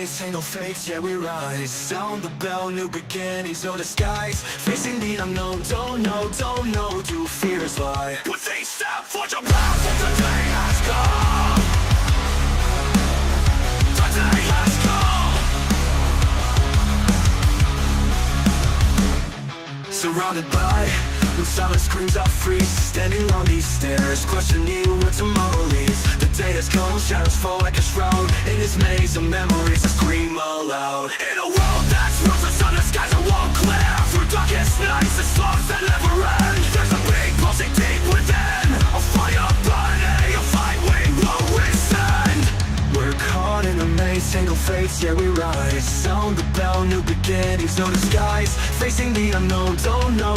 Single fates, yeah we rise. Sound the bell, new beginnings, no disguise. Facing the unknown, don't know, do fears lie. With a step, forge a path, and today has come. Today has come. Surrounded by, when silence screams out freeze. Standing on these stairs, questioning where tomorrow leads. The day has come, shadows fall like a shroud. In this maze of memories, I scream aloud. In a world that's ruthless, on the skies are won't clear. Through darkest nights, the storms that never end. There's a big pulsing deep within. A fire burning, a fight we won't resist. We're caught in a maze, single fates, yeah we rise. Sound the bell, new beginnings, no disguise. Facing the unknown, don't know,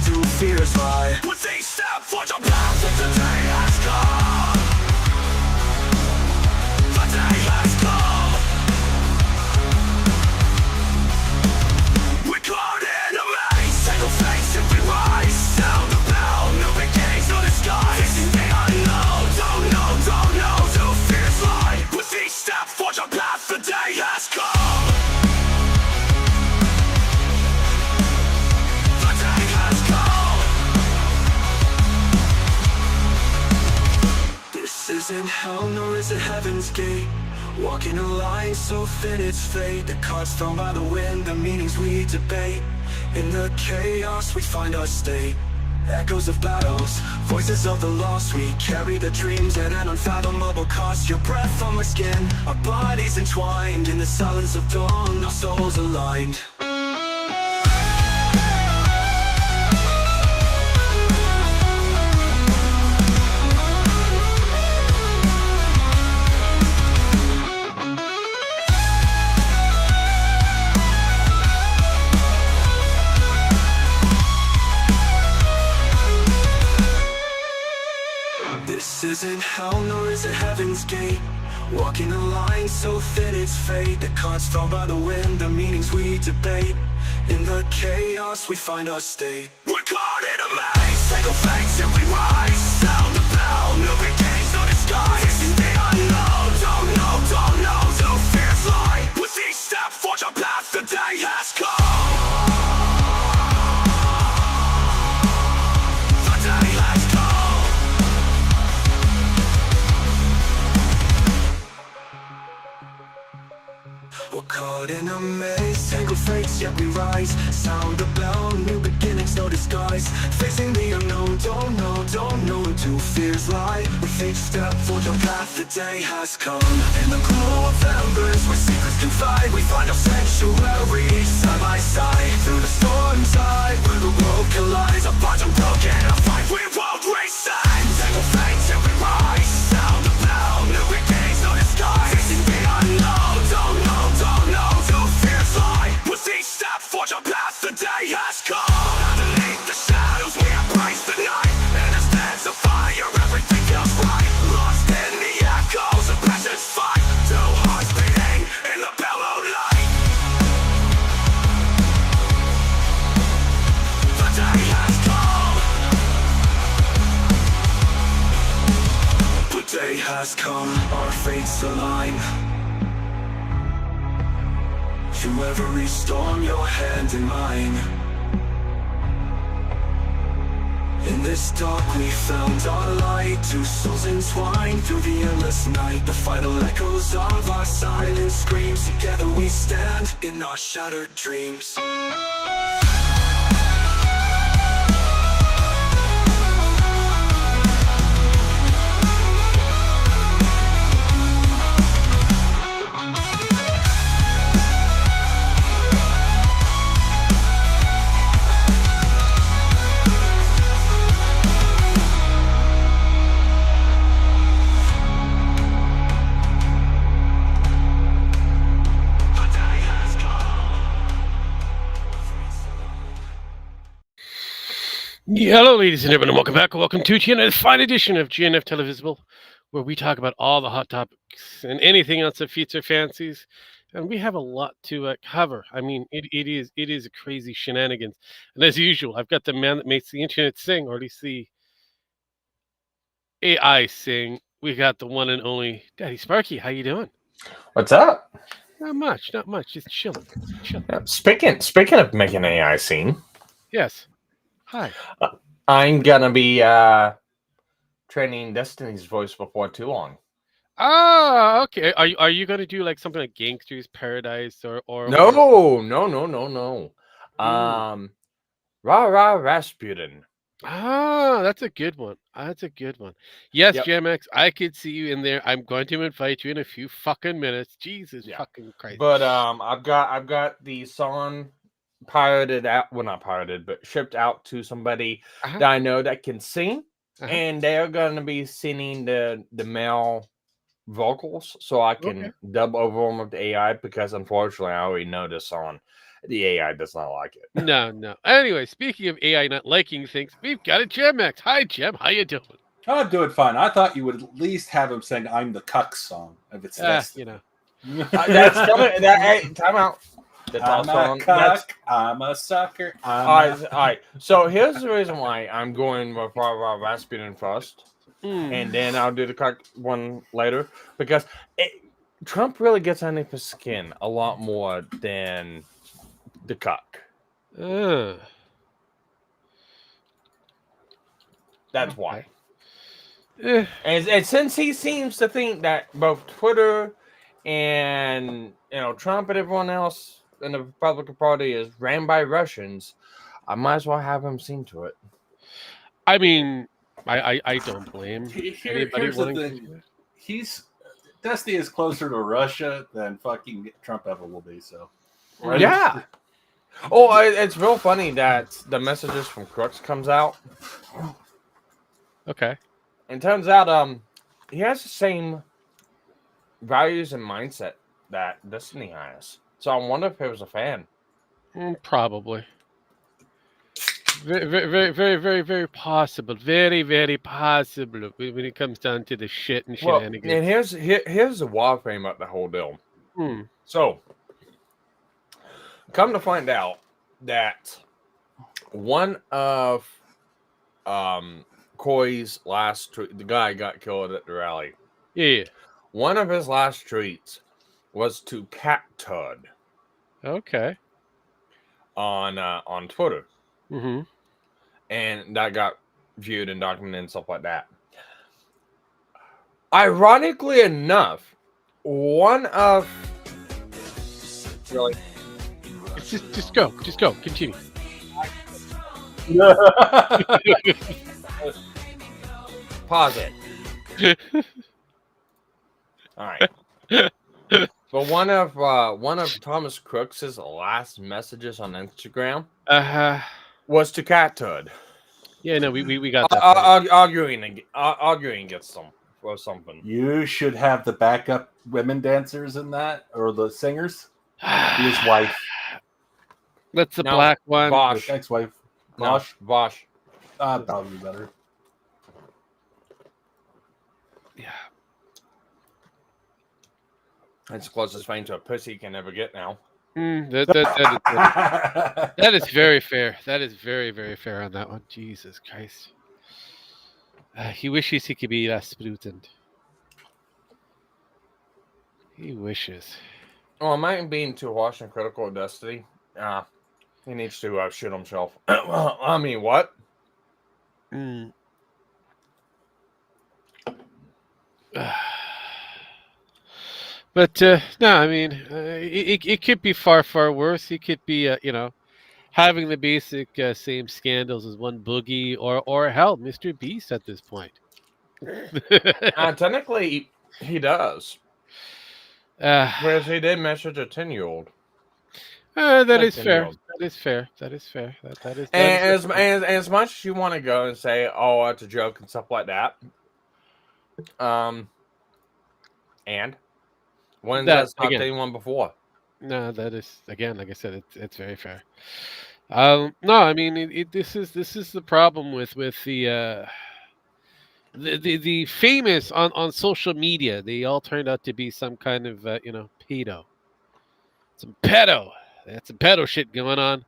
do fears lie. With a step, forge a path, and today has come. The day has come. We're caught in a maze, single fates, and we rise. Sound the bell, new beginnings, no disguise. Facing the unknown, don't know, do fears lie. With each step, forge a path, the day has come. This isn't hell, nor is it heaven's gate. Walking a line so thin it's fate. The cards thrown by the wind, the meanings we debate. In the chaos we find our state. Echoes of battles, voices of the lost. We carry the dreams at an unfathomable cost. Your breath on my skin, our bodies entwined. In the silence of dawn, our souls aligned. This isn't hell, nor is it heaven's gate. Walking a line so thin it's fate. The cards thrown by the wind, the meanings we debate. In the chaos we find our state. We're caught in a maze, single fates and we rise. Sound the bell, new beginnings, no disguise. Facing the unknown, don't know, do fears lie. With each step, forge a path, the day has come. The day has come. We're caught in a maze, single fates, yet we rise. Sound the bell, new beginnings, no disguise. Facing the unknown, don't know, do fears lie. With each step, forge a path, the day has come. In the glow of embers, where secrets confide, we find our sanctuary, side by side. Through the storm tide, where the world collides. Our bonds unbroken, a fight we won't rescind. Single fates, yet we rise. Sound the bell, new beginnings, no disguise. Facing the unknown, don't know, do fears lie. With each step, forge a path, the day has come. Underneath the shadows, we embrace the night. And as there's a fire, everything feels right. Lost in the echoes of passion's fight. Two hearts beating in the bellowed light. The day has come. The day has come, our fates align. Through every storm, your hand in mine. In this dark we found our light. Two souls entwined through the endless night. The final echoes of our silent screams. Together we stand in our shattered dreams. Hello, ladies and gentlemen, and welcome back. Welcome to TNF's fine edition of GNF Televisable, where we talk about all the hot topics and anything else that fits our fancies. And we have a lot to cover. I mean, it is a crazy shenanigans. And as usual, I've got the man that makes the internet sing, or at least the AI sing. We got the one and only Daddy Sparky. How you doing? What's up? Not much, not much. Just chilling, chilling. Speaking of making AI scene, Yes. Hi. I'm gonna be training Destiny's voice before too long. Ah, okay. Are you gonna do like something like Gangster's Paradise or No. Hmm. Rah Rasputin. Ah, that's a good one. That's a good one. Yes, Yep. JMX, I could see you in there. I'm going to invite you in a few fucking minutes. Jesus Yeah. fucking Christ. But I've got the song pirated out. Well, not pirated, but shipped out to somebody Uh-huh. that I know that can sing, Uh-huh. and they're gonna be singing the male vocals, so I Okay. can dub over them with the AI, because unfortunately I already know this song. The AI does not like it. No, no. Anyway, speaking of AI not liking things, we've got a JMX. Hi, Jem. How you doing? I'm doing fine. I thought you would at least have him sing "I'm the Cuck" song if it's You know. That's coming. Hey, time out. That's I'm also a on. cuck. I'm a sucker. All right. So here's the reason why I'm going with Rasputin first, Mm. and then I'll do the cock one later, because Trump really gets underneath his skin a lot more than the cock. That's why. Eh, And since he seems to think that both Twitter and Trump and everyone else in the Republican Party is ran by Russians, I might as well have him sing to it. I mean, I don't blame anybody Here's the wanting to thing. do that. Dusty is closer to Russia than fucking Trump ever will be. So, Right. Yeah. Oh, it's real funny that the messages from Crooks comes out. Okay. And turns out he has the same values and mindset that Destiny has. So I wonder if he was a fan. Probably. Very possible. Very possible when it comes down to the shit and Well, and shenanigans. here's the wild thing about the whole deal. Hmm. So, come to find out that one of Coy's last the guy got killed at the rally. Yeah. One of his last tweets was to Cat Todd Okay. on Twitter, Mm-hmm. and that got viewed and documented and stuff like that. Ironically enough, one of really Just go. Continue. pause it. All right. But one of Thomas Crooks's last messages on Instagram was to Cat Todd. Yeah, no, we got that. Arguing against them or something. you should have the backup women dancers in that, or the singers. Be his wife, That's the No, black one. Bosh. his ex-wife. No, Bosh. Bosh. Probably better. Yeah. That's the closest thing to a pussy you can ever get now. That is very fair. That is very fair on that one. Jesus Christ. He wishes he could be less prudent. He wishes. Oh, am I being too harsh and critical of Destiny? He needs to shoot himself. I mean, what? Mm. But no, I mean, it could be far worse. He could be, having the basic same scandals as one Boogie or hell, Mr. Beast at this point. Technically, he does. Whereas he did message a 10-year-old. That is fair. That is fair. That is. And as much as you want to go and say, "Oh, it's a joke" and stuff like that, and when has that stopped anyone before? No, that is, again, like I said, it's very fair. No, I mean this is the problem with the famous on social media. They all turned out to be some kind of pedo, some pedo. That's some pedo shit going on.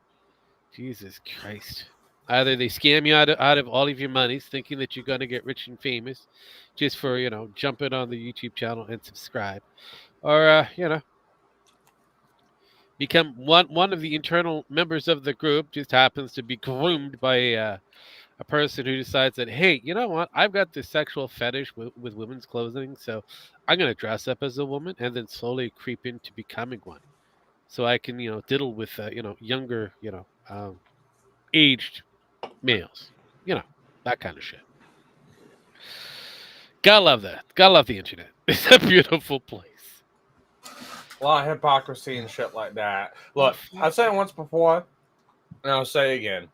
Jesus Christ. Either they scam you out of all of your monies, thinking that you're gonna get rich and famous, just for jumping on the YouTube channel and subscribe, or become one of the internal members of the group. Just happens to be groomed by a person who decides that, hey, you know what? I've got this sexual fetish with women's clothing, so I'm going to dress up as a woman and then slowly creep into becoming one, so I can, diddle with, younger, aged males, that kind of shit. Gotta love that. Gotta love the internet. It's a beautiful place. A lot of hypocrisy and shit like that. Look, I've said it once before, and I'll say it again.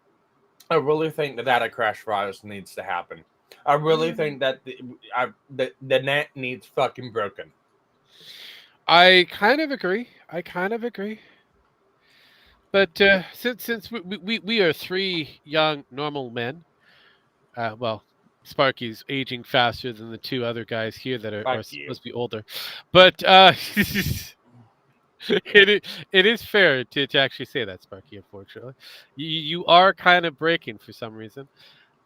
I really think the data crash virus needs to happen. I really think that the net needs fucking broken. I kind of agree. But since we are three young normal men, well, Sparky's aging faster than the two other guys here that are Fuck supposed you. to be older, but it is fair to actually say that, Sparky. Unfortunately, you are kind of breaking for some reason.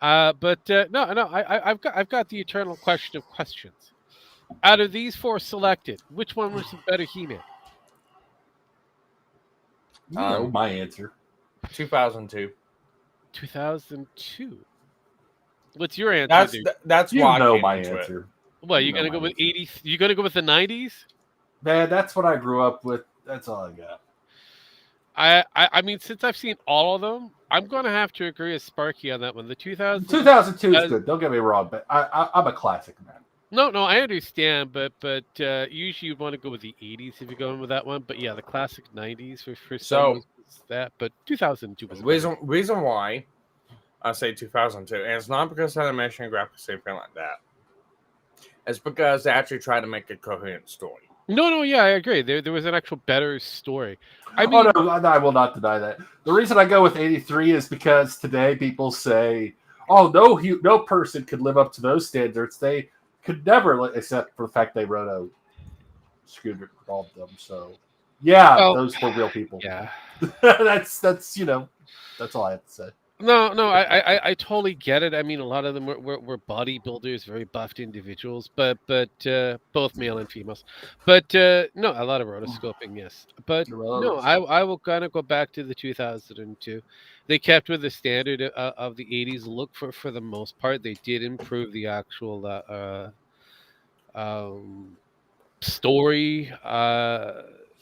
But no, I've got the eternal question of questions. Out of these four selected, which one was the better He-Man? You know my answer. 2002. 2002. What's your answer? That's You why I know came my into it. answer. What, you gonna go with 80? You gonna go with the 90s? Man, that's what I grew up with. That's all I got. I mean, since I've seen all of them, I'm gonna have to agree with Sparky on that one. The 2002 is good. Don't get me wrong, but I'm a classic man. No, I understand, but usually you'd want to go with the 80s if you're going with that one. But yeah, the classic 90s for some was that, but 2002 was reason why I say 2002, and it's not because of animation and graphics or anything like that. It's because they actually tried to make a coherent story. No, yeah, I agree. There was an actual better story. I mean, no, I will not deny that. The reason I go with 83 is because today people say, "Oh, no person could live up to those standards." They could never, except for the fact they wrote a scooter called them. So, yeah, those were real people. Yeah, that's that's all I have to say. No, I totally get it. I mean, a lot of them were bodybuilders, very buffed individuals, but both male and females. But no, a lot of rotoscoping, yes. But no, I will kind of go back to the 2002. They kept with the standard of the 80s look for the most part. They did improve the actual story.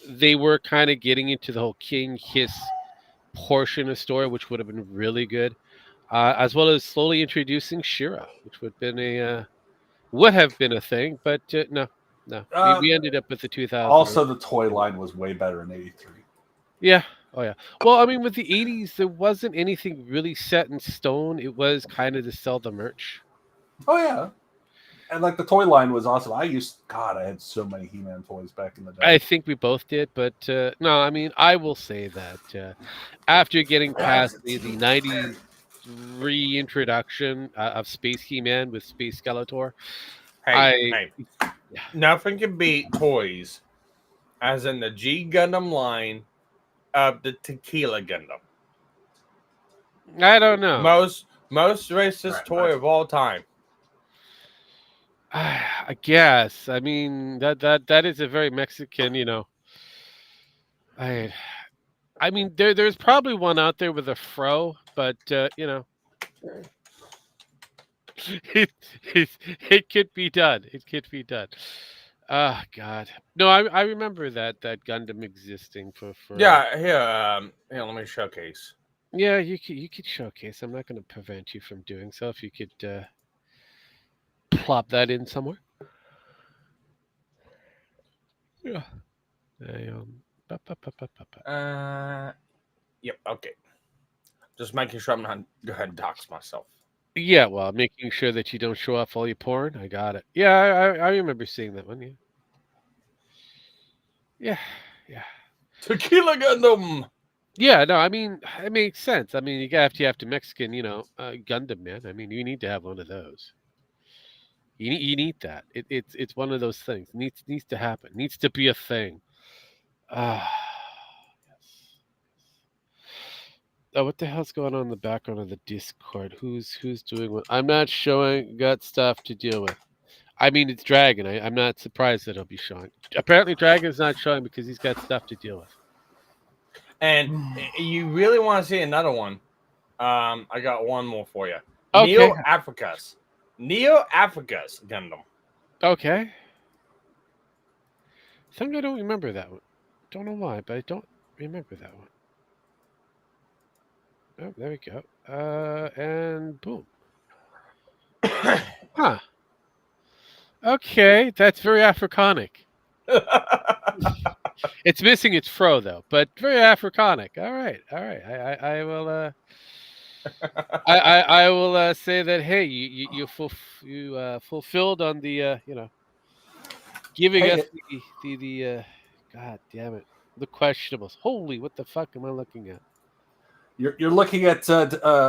They were kind of getting into the whole King Hiss portion of story, which would have been really good, as well as slowly introducing Shira, which would have been a thing, but no, we ended up with the 2000. Also, the toy line was way better in '83. Yeah, oh yeah. Well, I mean, with the '80s, there wasn't anything really set in stone. It was kind of to sell the merch. Oh yeah. And like the toy line was awesome. I had so many He-Man toys back in the day. I think we both did, but no, I mean, I will say that after getting past the 90s reintroduction of Space He-Man with Space Skeletor, hey, nothing can beat toys, as in the G Gundam line of the Tequila Gundam. I don't know. Most racist toy of all time. I guess. I mean that is a very Mexican, I mean there's probably one out there with a fro, but it could be done. It could be done. Oh God. No, I remember that Gundam existing for Yeah, here let me showcase. Yeah, you could showcase. I'm not going to prevent you from doing so if you could plop that in somewhere. Yeah. Yep. Okay. Just making sure I'm not go ahead and dox myself. Yeah, well, making sure that you don't show off all your porn. I got it. Yeah, I remember seeing that one. Yeah. Tequila Gundam. Yeah, no, I mean, it makes sense. I mean, you have to Mexican, Gundam, man. I mean, you need to have one of those. You need that. It's one of those things. Needs to happen. Needs to be a thing. Ah, yes. Oh, what the hell's going on in the background of the Discord? Who's doing what? I'm not showing. Got stuff to deal with. I mean, it's Dragon. I'm not surprised that he'll be showing. Apparently, Dragon's not showing because he's got stuff to deal with. And you really want to see another one? I got one more for you. Okay. Neo Africa's Gundam. Okay. I think I don't remember that one. Don't know why, but I don't remember that one. Oh, there we go. And boom. Huh. Okay, that's very Africanic. It's missing its fro though, but very Africanic. All right. I will. I will say that. Hey, you fulfilled on the giving Hey, us the God damn it, the questionables. Holy, what the fuck am I looking at? You're looking at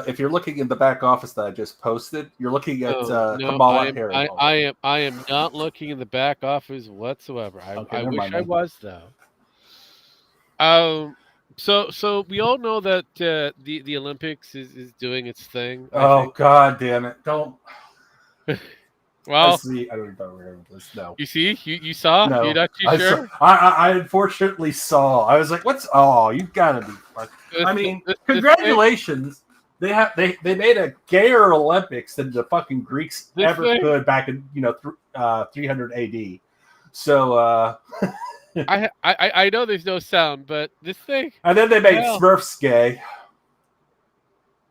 if you're looking in the back office that I just posted, you're looking at No, Kamala Harris. I am not looking in the back office whatsoever. Okay, I never wish mind I then. was though. So we all know that the Olympics is doing its thing. I Oh think. God damn it! Don't. I Well, see. I don't know where this. No. you see, you saw. No. You're not too I sure. I unfortunately saw. I was like, "What's? Oh, you gotta be." I mean, congratulations. They made a gayer Olympics than the fucking Greeks This ever thing? could back in 300 AD. So I know there's no sound, but this thing. and then they made Hell. Smurfs gay.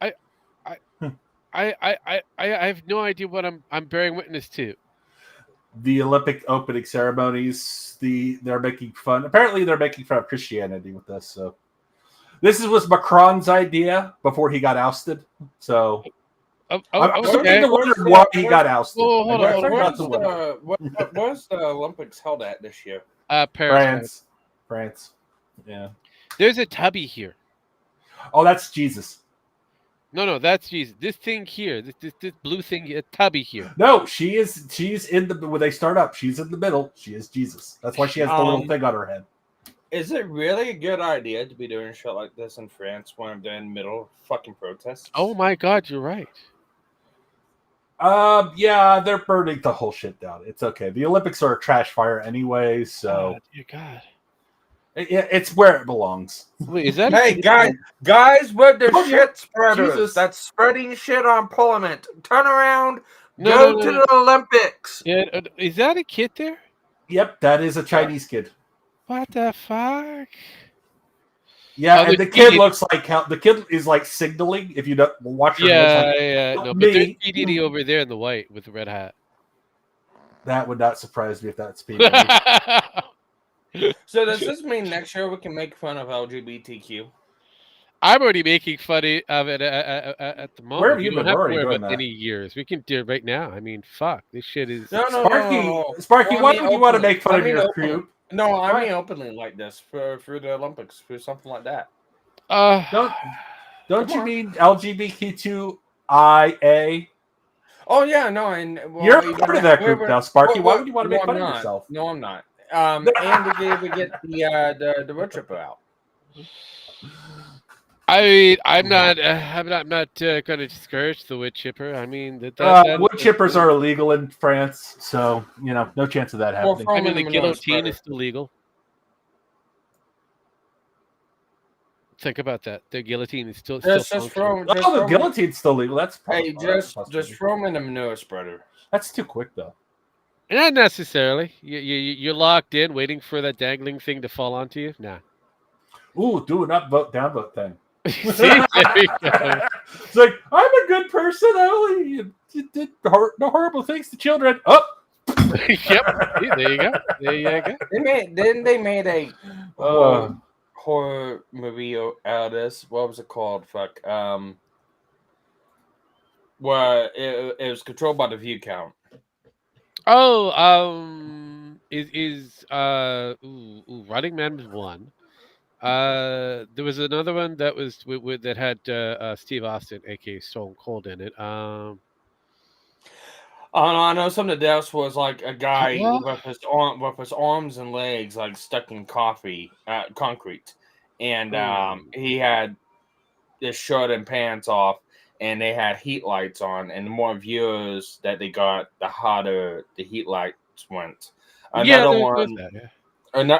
I have no idea what I'm bearing witness to. The Olympic opening ceremonies. They're making fun. Apparently, they're making fun of Christianity with this. So this was Macron's idea before he got ousted. So I'm starting to wonder why he got ousted. Oh, hold on. Where's the Olympics held at this year? Paris. France. Yeah. There's a tubby here. Oh, that's Jesus. No, that's Jesus. This thing here, this blue thing, a tubby here. No, she's in the when they start up. She's in the middle. She is Jesus. That's why she has the little thing on her head. Is it really a good idea to be doing shit like this in France when they're in the middle of fucking protests? Oh my God, you're right. Yeah, they're burning the whole shit down. It's okay. The Olympics are a trash fire anyway, so God, dear God. It's where it belongs. Wait, is that? Hey guys with the Oh, shit spreaders Jesus. that's spreading shit on Parliament, turn around, No, go to the Olympics. Yeah, is that a kid there? Yep, that is a Chinese kid. What the fuck? Yeah, Oh, and the kid looks like the kid is like signaling. If you don't watch her, Yeah. "Help No, but me." there's PDD over there in the white with the red hat. That would not surprise me if that's PDD. So does this mean next year we can make fun of LGBTQ? I'm already making fun of it at the moment. Where have you don't been have to already worry doing about that? any years. We can do it right now. I mean, fuck, this shit is. No. Sparky, Well, I why mean, would you want to openly. make fun I of mean, your openly. crew? No, I mean openly like this for the Olympics, for something like that. Don't Come you on. mean LGBTQIA? Oh yeah, no, and well, You're even part of that group now, Sparky. Why well, would you want to no, make fun I'm of not. yourself? No, I'm not. And we get the wood chipper out. I mean, I'm not going to discourage the wood chipper. I mean, that Wood chippers are illegal in France, so no chance of that happening. I mean, the guillotine is still legal. Think about that. The guillotine is still Just functional. throw The guillotine's still legal. That's Hey, probably just throw them in the manure spreader. That's too quick though. Not necessarily. You're locked in, waiting for that dangling thing to fall onto you. Nah. Ooh, do an upvote, downvote thing. See, there you go. It's like, I'm a good person. I only did no horrible things to children. Oh, Yep. See, there you go. There you go. They made a horror movie out of this. What was it called? Fuck. Where it was controlled by the view count. Oh, Running Man was one. There was another one that was that had Steve Austin, aka Stone Cold, in it. I know some of the deaths was like a guy Well, with his arms and legs like stuck in concrete, and he had his shirt and pants off, and they had heat lights on, and the more viewers that they got, the hotter the heat lights went. yeah, Another there's one, that. Yeah.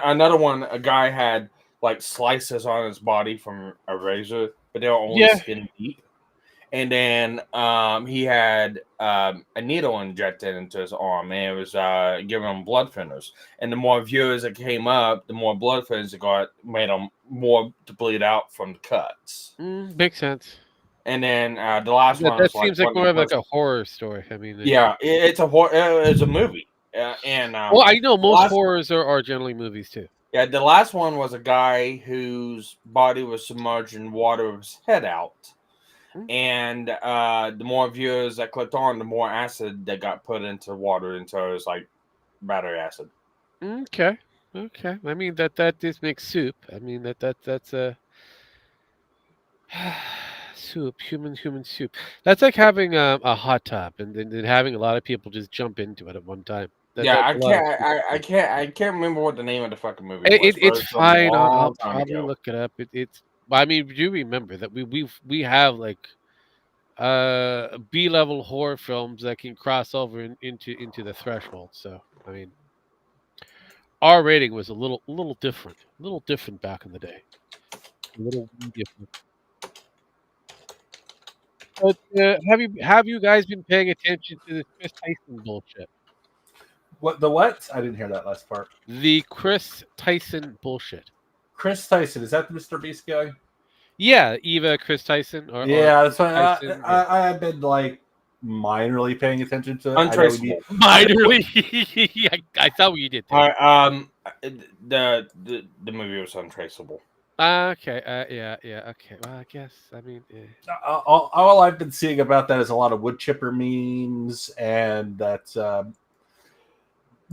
another one, a guy had like slices on his body from a razor, but they were only Yeah. skin deep. And then he had a needle injected into his arm, and it was giving him blood thinners. And the more viewers that came up, the more blood thinners it got, made him more to bleed out from the cuts. Makes sense. And then the last That, one that was like seems like one of more the of like most, a horror story. I mean, yeah, it's a movie. And well, I know the most last horrors are generally movies too. yeah, the last one was a guy whose body was submerged in water with his head out. Mm. And the more viewers that clicked on, the more acid that got put into water, into it was like battery acid. Okay. Okay. I mean that just makes soup. I mean that's a soup, human soup. That's like having a hot tub and then having a lot of people just jump into it at one time. Yeah, That's a lot of soup. I can't remember what the name of the fucking movie It, was, it but it's it's a fine. I'll long time probably ago. look it up. It's. I mean, do remember that we have like B-level horror films that can cross over into the threshold. So I mean, R rating was a little different back in the day, a little different. But have you guys been paying attention to this Chris Tyson bullshit? What the what? I didn't hear that last part. The Chris Tyson bullshit. Chris Tyson, is that the Mr. Beast guy? Yeah, Eva Chris Tyson or Yeah, that's why Tyson. Yeah. I have been like minorly paying attention to it. I know we Untraceable. need, Minorly, I saw what you did there. The movie was untraceable. Okay. Yeah. Okay. Well, I guess. I mean, all I've been seeing about that is a lot of wood chipper memes, and that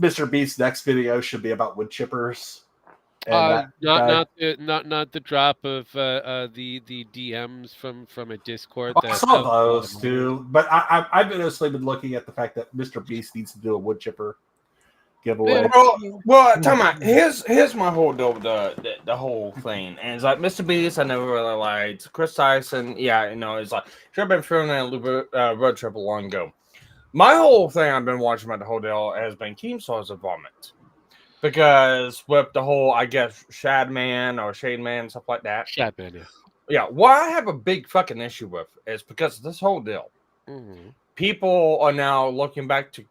Mr. Beast's next video should be about wood chippers. And not the drop of the DMs from a Discord. I saw those too, but I've mostly been looking at the fact that Mr. Beast needs to do a wood chipper giveaway. Well, tell me, here's my whole deal with the whole thing, and it's like Mr. Beast, I never really liked. Chris Tyson, yeah, you know, it's like should have been feeling that road trip a long ago. My whole thing I've been watching about the whole deal has been Keemstar's involvement. Because with the whole, I guess, Shade Man, stuff like that. Shadman, yeah. Yeah, what I have a big fucking issue with is because of this whole deal. Mm-hmm. People are now looking back to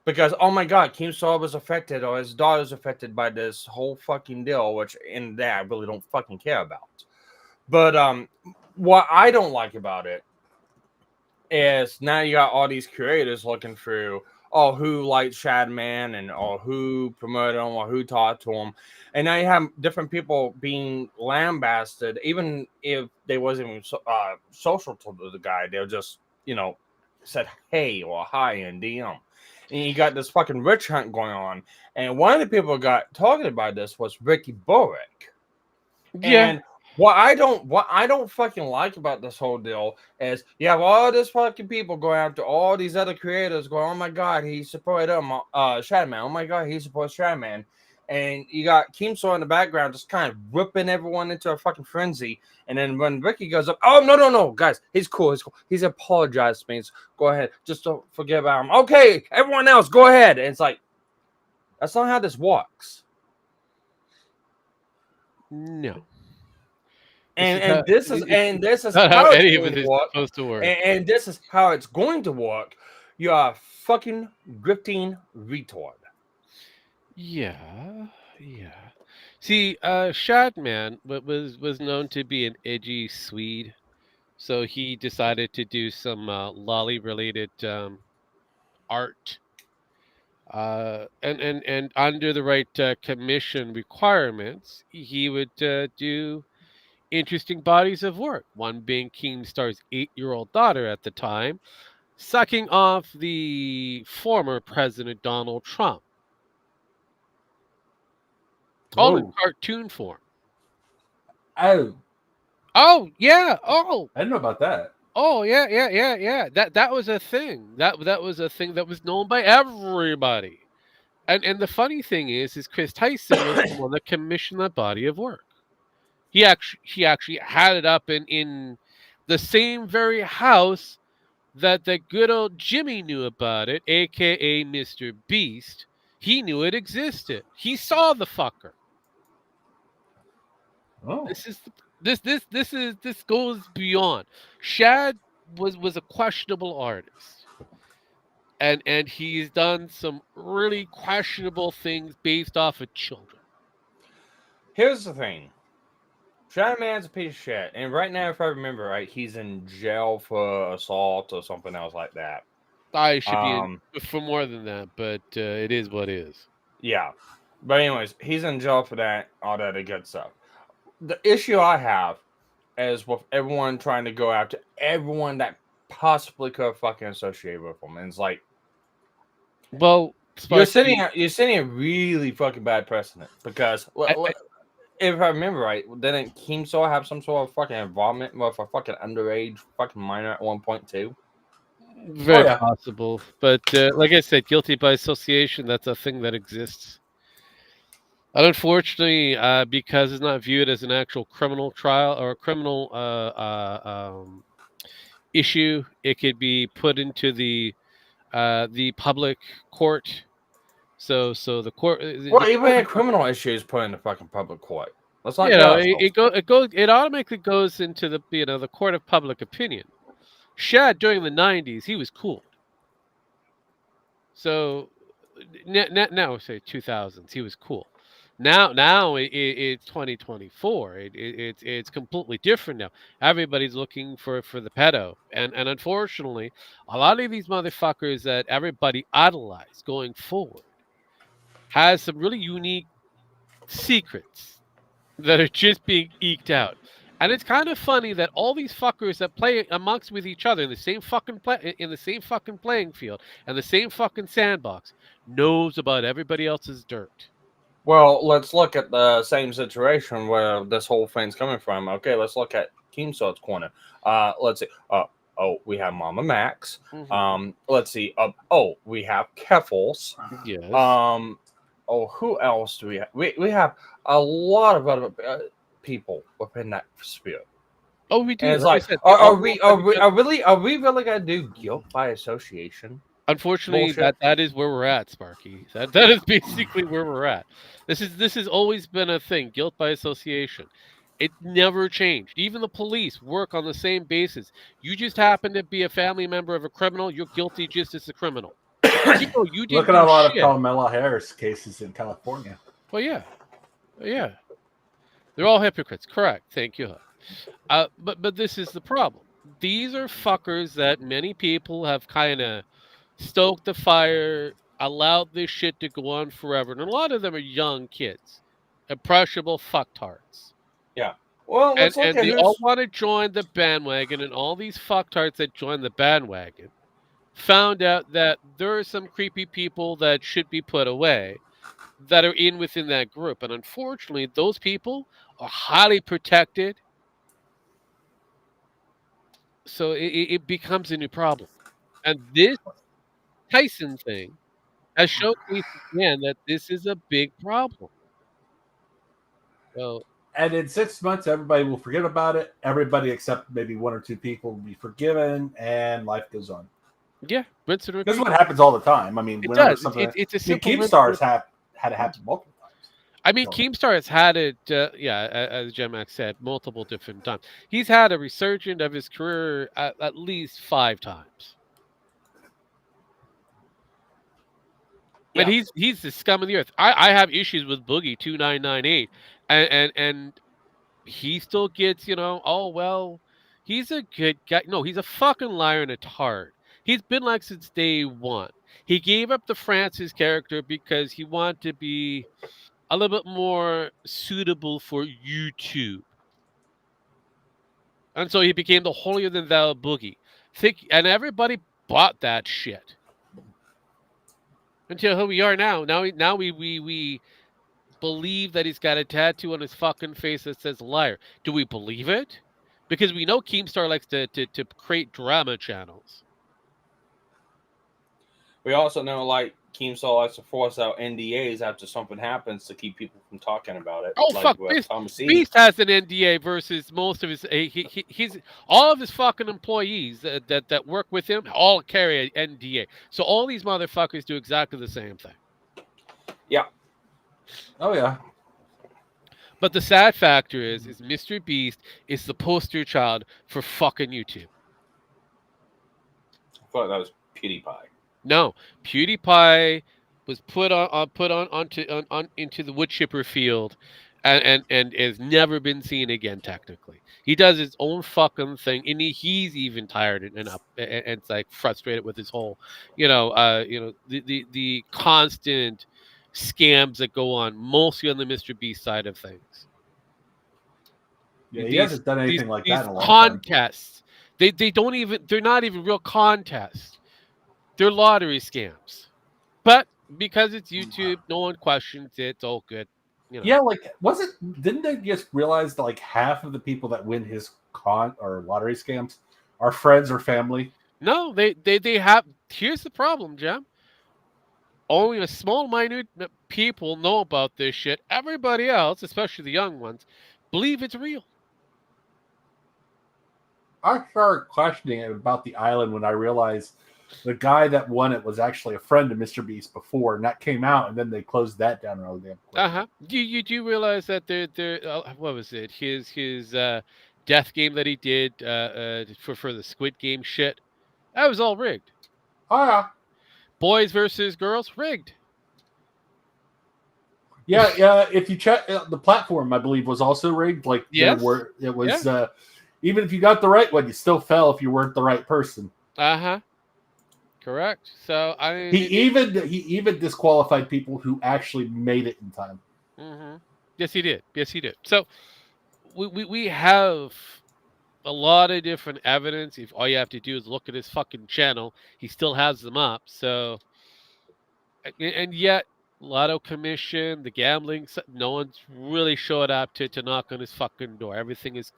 because oh my god, Keemstar was affected or his daughter's affected by this whole fucking deal, which in that I really don't fucking care about. But what I don't like about it is now you got all these creators looking through who liked Shadman and who promoted him or who talked to him. And now you have different people being lambasted, even if they wasn't even social to the guy. They'll just, said hey or hi in DM. And you got this fucking witch hunt going on. And one of the people got talking about this was Ricky Borick. Yeah. And what I don't fucking like about this whole deal is you have all this fucking people going after all these other creators going, oh my god, he supported Shadman. Oh my god, he supports Shadman. And you got Keemstar in the background just kind of whipping everyone into a fucking frenzy. And then when Ricky goes up, oh no, guys, he's cool. He's apologized to me. So go ahead. Just don't forget about him. Okay, everyone else, go ahead. And it's like, that's not how this works. No. And this is not how how it's any of going it to is work. supposed to work. And this is how it's going to work. You are a fucking grifting retard. Yeah. See, Shadman was known to be an edgy Swede, so he decided to do some lolly-related art. And under the right commission requirements, he would do interesting bodies of work. One being Keemstar's 8-year-old daughter at the time, sucking off the former President Donald Trump. All in cartoon form. Oh, Oh yeah. Oh. I didn't know about that. Oh yeah. That was a thing. That was a thing that was known by everybody. And the funny thing is Chris Tyson was the one that commissioned that body of work. He actually had it up in the same very house that the good old Jimmy knew about it, aka Mr. Beast. He knew it existed. He saw the fucker. Oh, This is this goes beyond. Shad was a questionable artist. And he's done some really questionable things based off of children. Here's the thing. Shadow Man's a piece of shit. And right now, if I remember right, he's in jail for assault or something else like that. I should be in for more than that, but it is what is. Yeah. But anyways, he's in jail for that, all that good stuff. The issue I have is with everyone trying to go after everyone that possibly could fucking associate with him. And it's like, well, you're setting a really fucking bad precedent because if I remember right, didn't Keemstar have some sort of fucking involvement with a fucking underage fucking minor at 1.2? Very possible, but like I said, guilty by association, that's a thing that exists. And unfortunately, because it's not viewed as an actual criminal trial or a criminal issue, it could be put into the public court. So the court. Well, even a criminal issue is put in the fucking public court. Let's not. It automatically goes into the the court of public opinion. Shad during the 90s, he was cool. So now say 2000s, he was cool. Now it's 2024. It's completely different now. Everybody's looking for the pedo, and unfortunately, a lot of these motherfuckers that everybody idolized going forward has some really unique secrets that are just being eked out. And it's kind of funny that all these fuckers that play amongst with each other in the same fucking playing field and the same fucking sandbox knows about everybody else's dirt. Well, let's look at the same situation where this whole thing's coming from. Okay, let's look at Keemstar's corner. Let's see. We have Mama Max. Mm-hmm. Let's see. We have Keffels. Yes. Who else do we have? We have a lot of other people within that sphere. Oh, we do. And it's like, are we really gonna do guilt by association? Unfortunately, that is where we're at, Sparky. That is basically where we're at. This has always been a thing, guilt by association. It never changed. Even the police work on the same basis. You just happen to be a family member of a criminal, you're guilty just as a criminal. You look at a lot of Kamala Harris cases in California. Well, yeah. They're all hypocrites. Correct. Thank you. But this is the problem. These are fuckers that many people have kind of stoked the fire, allowed this shit to go on forever. And a lot of them are young kids, impressionable fucktards. Yeah. Well, and they all want to join the bandwagon, and all these fucktards that join the bandwagon found out that there are some creepy people that should be put away that are within that group. And unfortunately, those people are highly protected. So it becomes a new problem. And this Tyson thing has showcased again that this is a big problem. So, and in 6 months, everybody will forget about it. Everybody except maybe one or two people will be forgiven, and life goes on. Yeah, this is what happens all the time. I mean, it does. It's a simple. Keemstar's had it happen multiple times. I mean, Keemstar has had it, as J-Max said, multiple different times. He's had a resurgence of his career at least 5 times. But he's the scum of the earth. I have issues with Boogie 2998, and he still gets, he's a good guy. No, he's a fucking liar and a tard. He's been like since day one. He gave up the Francis character because he wanted to be a little bit more suitable for YouTube. And so he became the holier than thou Boogie. And everybody bought that shit. Until who we are now. Now we believe that he's got a tattoo on his fucking face that says liar. Do we believe it? Because we know Keemstar likes to create drama channels. We also know, like, Keemstar likes to force out NDAs after something happens to keep people from talking about it. Oh like fuck! with Thomas E. Beast has an NDA versus most of his. He's all of his fucking employees that work with him all carry an NDA. So all these motherfuckers do exactly the same thing. Yeah. Oh yeah. But the sad factor is Mr. Beast is the poster child for fucking YouTube. I thought that was PewDiePie. No, PewDiePie was put into the wood chipper field, and has never been seen again. Technically, he does his own fucking thing, and he's even tired and up and it's like frustrated with his whole, the constant scams that go on, mostly on the Mr. Beast side of things. Yeah, he hasn't done anything like that in a long time. Contests, they're not even real contests. They're lottery scams. But because it's YouTube, no one questions it. It's all good. Yeah, like didn't they just realize that like half of the people that win his con or lottery scams are friends or family? No, they have. Here's the problem, Jim. Only a small minute people know about this shit. Everybody else, especially the young ones, believe it's real. I started questioning it about the island when I realized the guy that won it was actually a friend of Mr. Beast before, and that came out, and then they closed that down really damn quick. You do realize that they're what was it? His death game that he did for the Squid Game shit. That was all rigged. Oh yeah. Boys versus girls, rigged. Yeah. If you check the platform, I believe was also rigged. Like yes. It was even if you got the right one, you still fell if you weren't the right person. Correct. So he even disqualified people who actually made it in time. Mm-hmm. Yes, he did. So we have a lot of different evidence. If all you have to do is look at his fucking channel, he still has them up. So, and yet, Lotto Commission, the gambling, no one's really showed up to knock on his fucking door. Everything is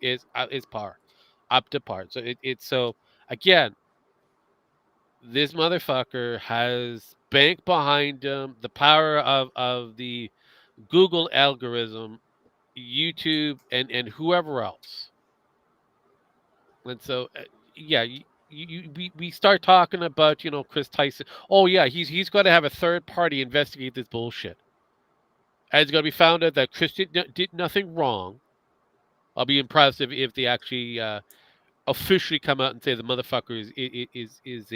par, up to par. So it's so again. This motherfucker has bank behind him, the power of the Google algorithm, YouTube, and whoever else. And so, we start talking about Chris Tyson. Oh yeah, he's going to have a third party investigate this bullshit. And it's going to be found out that Chris did nothing wrong. I'll be impressed if they actually officially come out and say the motherfucker is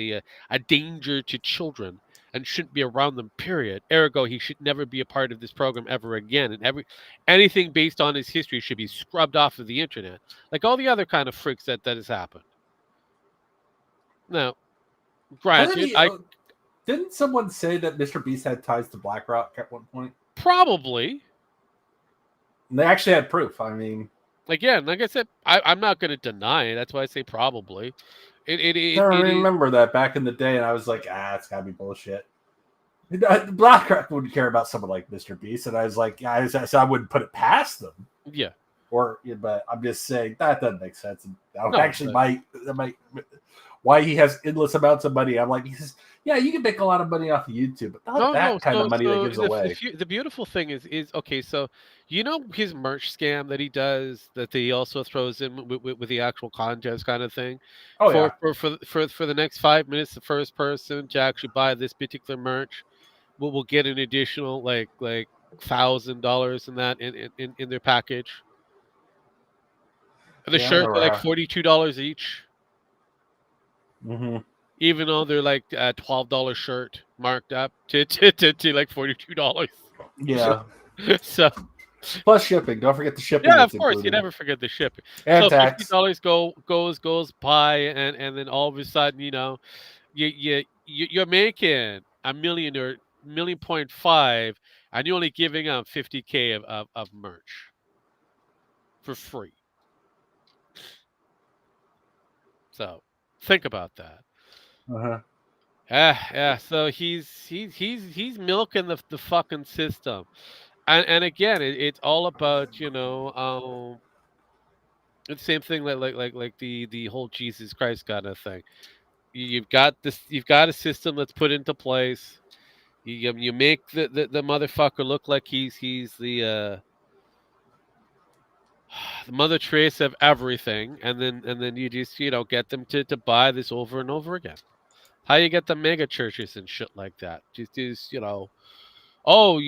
a danger to children and shouldn't be around them, period. Ergo, he should never be a part of this program ever again. And anything based on his history should be scrubbed off of the internet, like all the other kind of freaks that has happened. Now, granted, didn't someone say that Mr. Beast had ties to BlackRock at one point? Probably. And they actually had proof. I mean, again, like I said, I'm not going to deny it. That's why I say probably. I remember that back in the day, and I was like, it's got to be bullshit. BlackRock wouldn't care about someone like Mr. Beast, and I was like, I wouldn't put it past them. Yeah. But I'm just saying that doesn't make sense. That might. Why he has endless amounts of money. I'm like, he says, yeah, you can make a lot of money off of YouTube, but not that kind of money that gives away. The beautiful thing is okay, so his merch scam that he does, that he also throws in with the actual contest kind of thing. For the next 5 minutes, the first person to actually buy this particular merch will get an additional like $1,000 in that in their package. And the shirts are like $42 each. Mm-hmm. Even though they're like a $12 shirt marked up to like $42. Yeah. So plus shipping. Don't forget the shipping. Yeah, of course. Included. You never forget the shipping. And so tax. $50 goes by, and then all of a sudden, you're making $1 million or $1.5 million, and you're only giving up $50K of merch for free. So think about that. Uh-huh. Yeah. So he's milking the fucking system. and again, it's all about it's the same thing like the whole Jesus Christ kind of thing. You've got this. You've got a system that's put into place. You make the motherfucker look like he's the Mother Teresa of everything, and then you just get them to buy this over and over again. How you get the mega churches and shit like that? Just oh,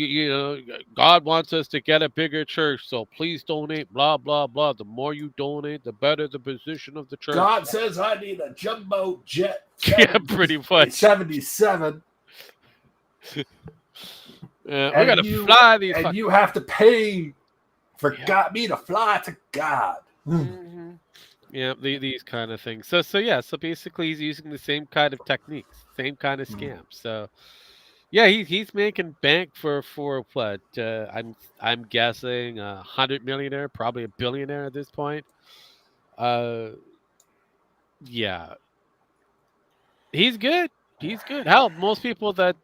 God wants us to get a bigger church, so please donate. Blah blah blah. The more you donate, the better the position of the church. God says I need a jumbo jet. Yeah, pretty much. 77. Yeah, we gotta fly these. And you have to pay for Yeah. me to fly to God. Mhm. Yeah, these kind of things. So yeah, so basically he's using the same kind of techniques, same kind of scam. So yeah, he's making bank for what? I'm guessing 100 millionaire, probably a billionaire at this point. Uh, yeah, he's good. He's good. Hell, most people that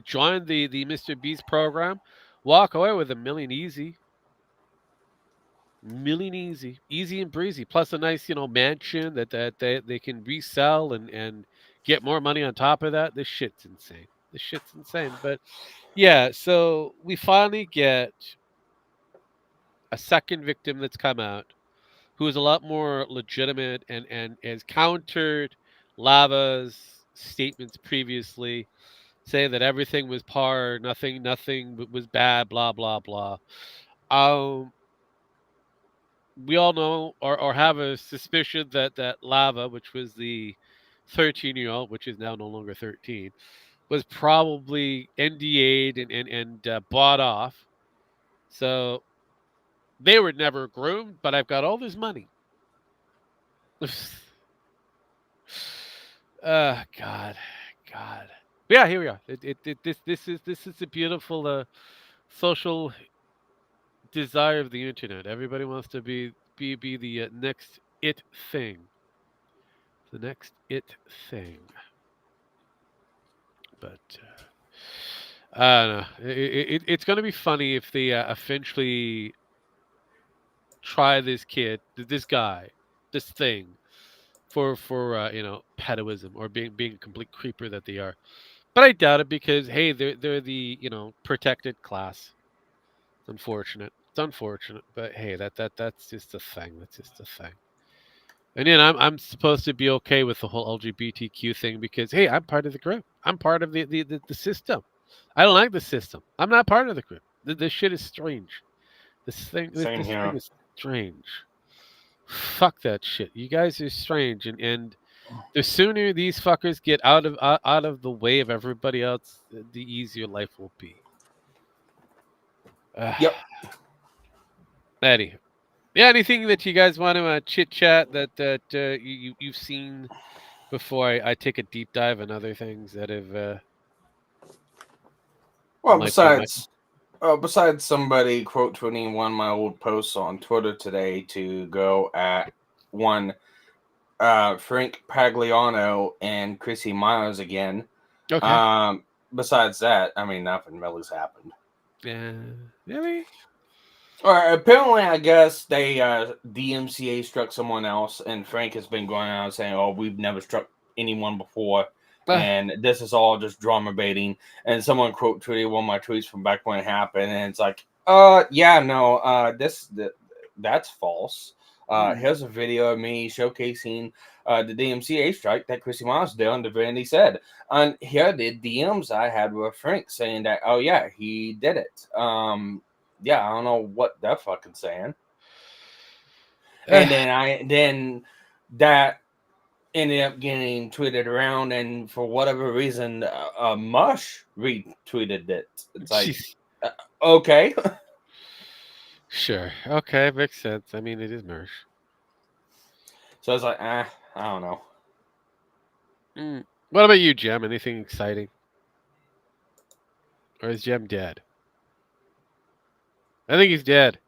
join the Mr. Beast program walk away with $1 million easy. Million easy and breezy. Plus a nice, mansion that they can resell and get more money on top of that. This shit's insane. This shit's insane. But yeah, so we finally get a second victim that's come out who is a lot more legitimate and has countered Lava's statements previously, saying that everything was par, nothing was bad, blah blah blah. Um, we all know or have a suspicion that Lava, which was the 13-year-old, which is now no longer 13, was probably NDA'd and bought off. So they were never groomed, but I've got all this money. God. But yeah, here we are. This is a beautiful social desire of the internet. Everybody wants to be the next it thing. The next it thing. But I don't know. It's going to be funny if they eventually try this guy, this thing for pedoism or being a complete creeper that they are. But I doubt it because hey, they're the protected class. It's unfortunate. It's unfortunate, but hey, that's just a thing. That's just a thing. And then I'm supposed to be okay with the whole LGBTQ thing because hey, I'm part of the group. I'm part of the system. I don't like the system. I'm not part of the group. This shit is strange. This thing is strange. Fuck that shit. You guys are strange, and the sooner these fuckers get out of the way of everybody else, the easier life will be. Yep. Eddie. Yeah, anything that you guys want to chit chat that you've seen before I take a deep dive on other things that have. Well, besides somebody quote tweeting one of my old posts on Twitter today to go at one Frank Pagliano and Chrissy Miles again. Okay. Besides that, I mean, nothing really's happened. Yeah. Really? Apparently, I guess they DMCA struck someone else, and Frank has been going out saying, "Oh, we've never struck anyone before, and this is all just drama baiting." And someone quote tweeted one of my tweets from back when it happened, and it's like, yeah, no, that's false. Here's a video of me showcasing the DMCA strike that Chrissy Miles did on the Vanity said. And here are the DMs I had with Frank saying that, oh yeah, he did it. Yeah, I don't know what they're fucking saying. And then that ended up getting tweeted around, and for whatever reason, Mush retweeted it. It's like, okay. Sure. Okay, makes sense. I mean, it is Mersh. So I was like, I don't know. What about you, Jem? Anything exciting? Or is Jem dead? I think he's dead.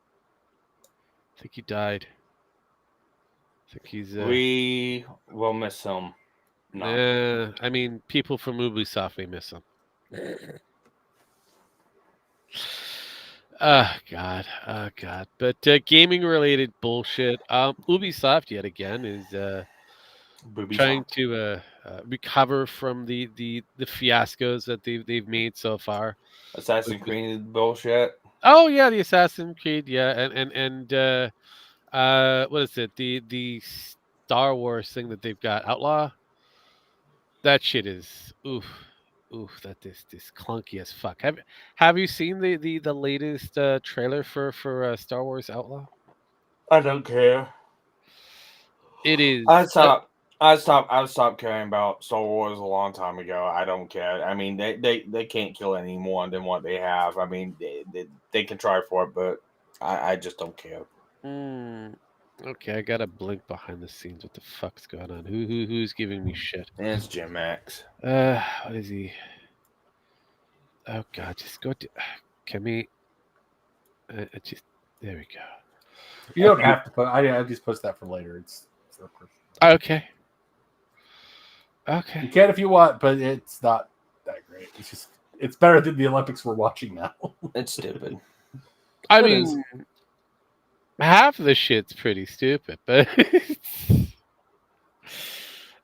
I think he died. I think he's. We will miss him. No. I mean, people from Ubisoft may miss him. Oh God, oh God. But gaming related bullshit. Ubisoft yet again is Boobies. trying to recover from the fiascos that they've made so far. Assassin's Creed bullshit. Oh yeah, the Assassin's Creed, yeah, and what is it? The Star Wars thing that they've got, Outlaw. That shit is oof, oof. That this clunky as fuck. Have you seen the latest trailer for Star Wars Outlaw? I don't care. It is. I stopped. I stopped caring about Star Wars a long time ago. I don't care. I mean, they can't kill any more than what they have. I mean, they can try for it, but I just don't care. Okay, I gotta blink behind the scenes. What the fuck's going on? Who's giving me shit? And it's Jim Max. What is he? Oh God, just go to. Can we? Just there we go. You don't have to put. I just post that for later. It's for Okay. You Okay. can if you want, but it's not that great. It's better than the Olympics we're watching now. It's stupid. I It mean, is. half of the shit's pretty stupid, but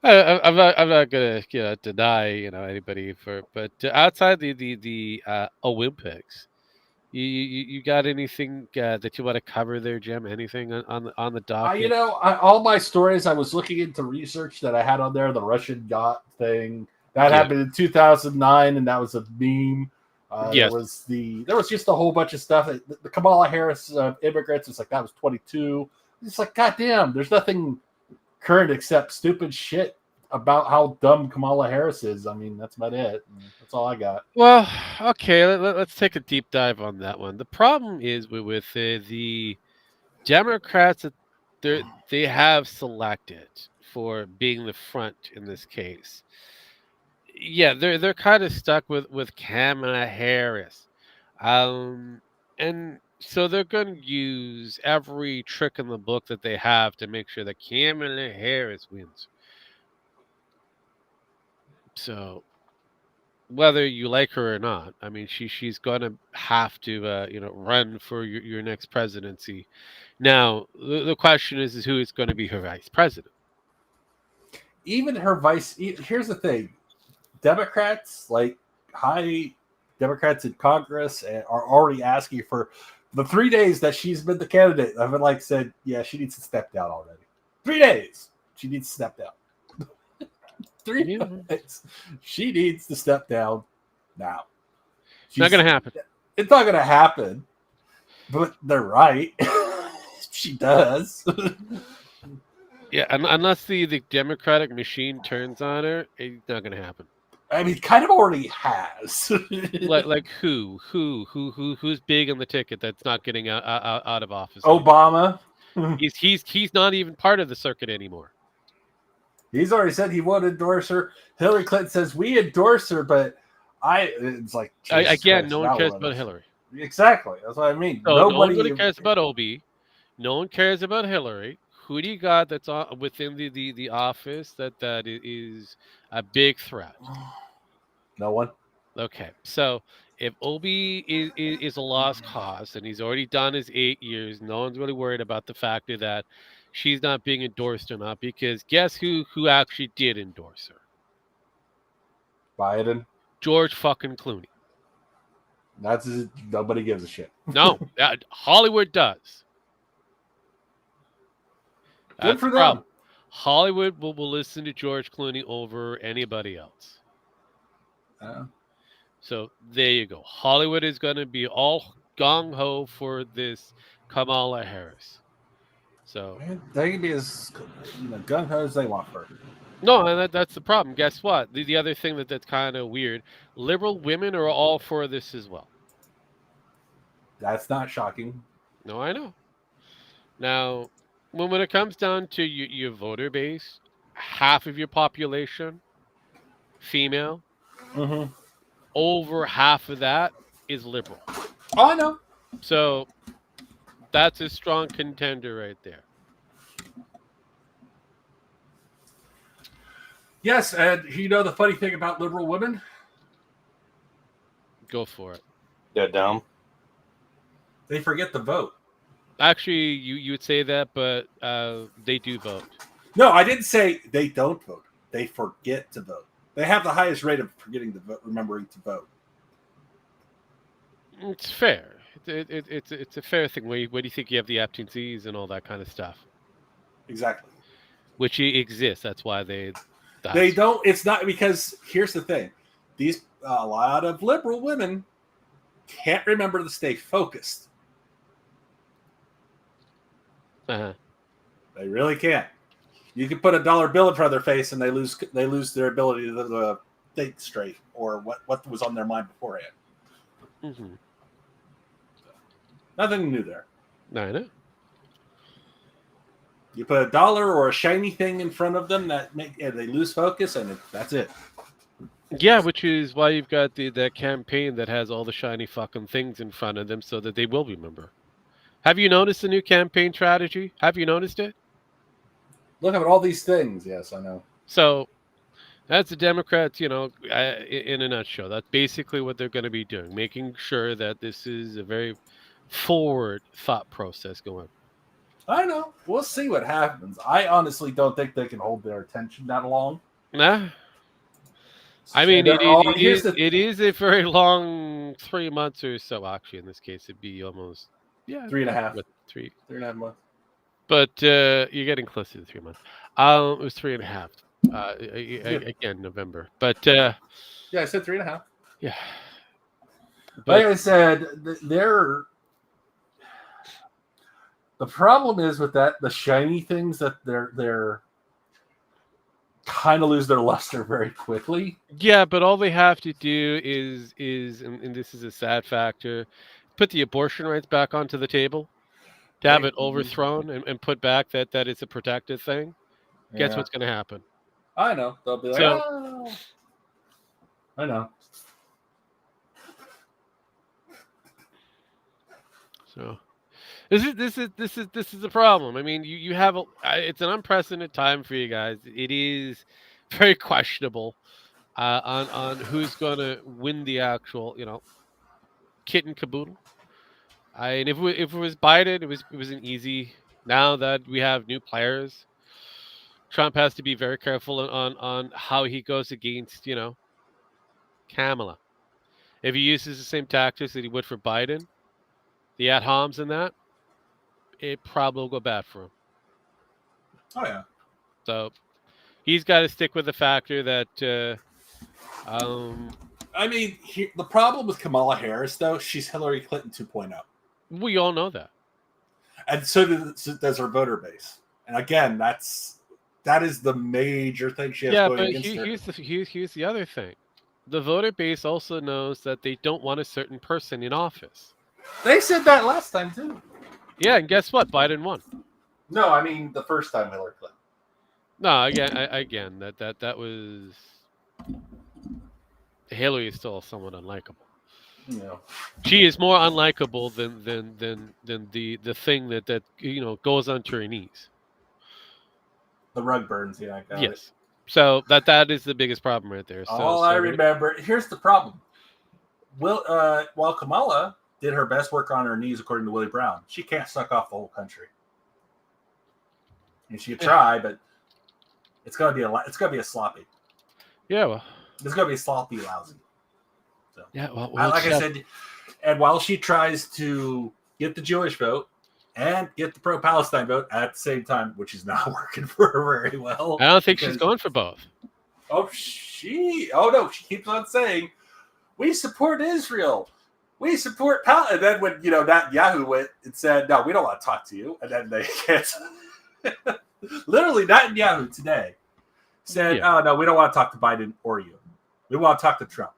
I'm not gonna deny anybody for, but outside the Olympics, you got anything that you want to cover there, Jim? Anything on the docket? All my stories I was looking into research that I had on there, the Russian yacht thing that Yeah. happened in 2009, and that was a meme. Yes. There was just a whole bunch of stuff. The Kamala Harris immigrants, it's like that was 22. It's like, goddamn, there's nothing current except stupid shit about how dumb Kamala Harris is. I mean, that's about it. That's all I got. Well, okay, let's take a deep dive on that one. The problem is with the Democrats that they have selected for being the front in this case. Yeah, they're kind of stuck with Kamala Harris, and so they're going to use every trick in the book that they have to make sure that Kamala Harris wins. So whether you like her or not, I mean, she's going to have to run for your next presidency. Now the question is who is going to be her vice president? Even her here's the thing. Democrats, like high Democrats in Congress, are already asking for the 3 days that she's been the candidate. I've been said, yeah, she needs to step down already. 3 days. She needs to step down. 3 days. She needs to step down now. Not going to happen. It's not going to happen. But they're right. She does. Yeah, unless the Democratic machine turns on her, it's not going to happen. I mean, kind of already has. like who's big on the ticket that's not getting out of office? Obama. He's not even part of the circuit anymore. He's already said he won't endorse her. Hillary Clinton says we endorse her, but it's like again, no one cares about Hillary. Exactly, that's what I mean. So nobody really cares about Obi. No one cares about Hillary. Who do you got that's within the office that is a big threat? No one. Okay, so if Obi is a lost cause and he's already done his 8 years, no one's really worried about the factor that she's not being endorsed or not, because guess who actually did endorse her? Biden. George fucking Clooney. Nobody gives a shit. No, Hollywood does. Good for them. Hollywood will listen to George Clooney over anybody else. So there you go. Hollywood is going to be all gung ho for this Kamala Harris. So they can be as gung ho as they want for her. No, and that's the problem. Guess what? The other thing that's kind of weird: liberal women are all for this as well. That's not shocking. No, I know. Now, when it comes down to your voter base, half of your population, female. Mm-hmm. Over half of that is liberal. Oh, I know. So that's a strong contender right there. Yes, and the funny thing about liberal women? Go for it. They're dumb. They forget to vote. Actually, you would say that, but they do vote. No, I didn't say they don't vote. They forget to vote. They have the highest rate of forgetting to vote, remembering to vote. It's fair. It's a fair thing. Where do you think you have the absentees and all that kind of stuff? Exactly. Which exists. That's why they don't. It's not because here's the thing: a lot of liberal women can't remember to stay focused. Uh-huh. They really can't. You can put a dollar bill in front of their face, and they lose their ability to think straight or what was on their mind beforehand. Mm-hmm. Nothing new there. I know. You put a dollar or a shiny thing in front of them they lose focus, and that's it. Yeah, which is why you've got that campaign that has all the shiny fucking things in front of them so that they will remember. Have you noticed the new campaign strategy? Have you noticed it? Look at all these things. Yes, I know. So that's the Democrats, in a nutshell. That's basically what they're going to be doing, making sure that this is a very forward thought process going. I know. We'll see what happens. I honestly don't think they can hold their attention that long. Nah. I mean, it is a very long 3 months or so. Actually, in this case, it'd be almost 3.5. 3.5 months. But you're getting close to the 3 months. It was 3.5. Again, November. But yeah, I said 3.5. Yeah. Like I said, the problem is with that the shiny things that they're kind of lose their luster very quickly. Yeah, but all they have to do is and this is a sad factor, put the abortion rights back onto the table, to have it overthrown and put back that it's a protected thing. Guess what's going to happen? I know. They'll be like, oh. I know. So this is the problem. I mean, you have it's an unprecedented time for you guys. It is very questionable on who's going to win the actual, kit and caboodle. And if it was Biden, it was an easy. Now that we have new players, Trump has to be very careful on how he goes against, Kamala. If he uses the same tactics that he would for Biden, the at-homes and that, it probably will go bad for him. Oh, yeah. So he's got to stick with the factor that... I mean, the problem with Kamala Harris, though, she's Hillary Clinton 2.0. We all know that. And so does her voter base. And again, that is the major thing she has going against her. Here's the other thing. The voter base also knows that they don't want a certain person in office. They said that last time, too. Yeah, and guess what? Biden won. No, I mean the first time Hillary Clinton. No, again, that was... Hillary is still somewhat unlikable. No. She is more unlikable than the thing that goes onto her knees. The rug burns, yeah. Yes. So that is the biggest problem right there. I remember. Here's the problem. While Kamala did her best work on her knees, according to Willie Brown, she can't suck off the whole country. And she try, but it's gonna be a sloppy. Yeah, well, it's gonna be sloppy, lousy. So, yeah, well, like I said, and while she tries to get the Jewish vote and get the pro-Palestine vote at the same time, which is not working for her very well. I don't think she's going for both. Oh no, she keeps on saying, "We support Israel, we support Palestine." And then when that Yahoo went and said, "No, we don't want to talk to you," and then they canceled. Literally, Netanyahu today said, "Oh no, we don't want to talk to Biden or you. We want to talk to Trump."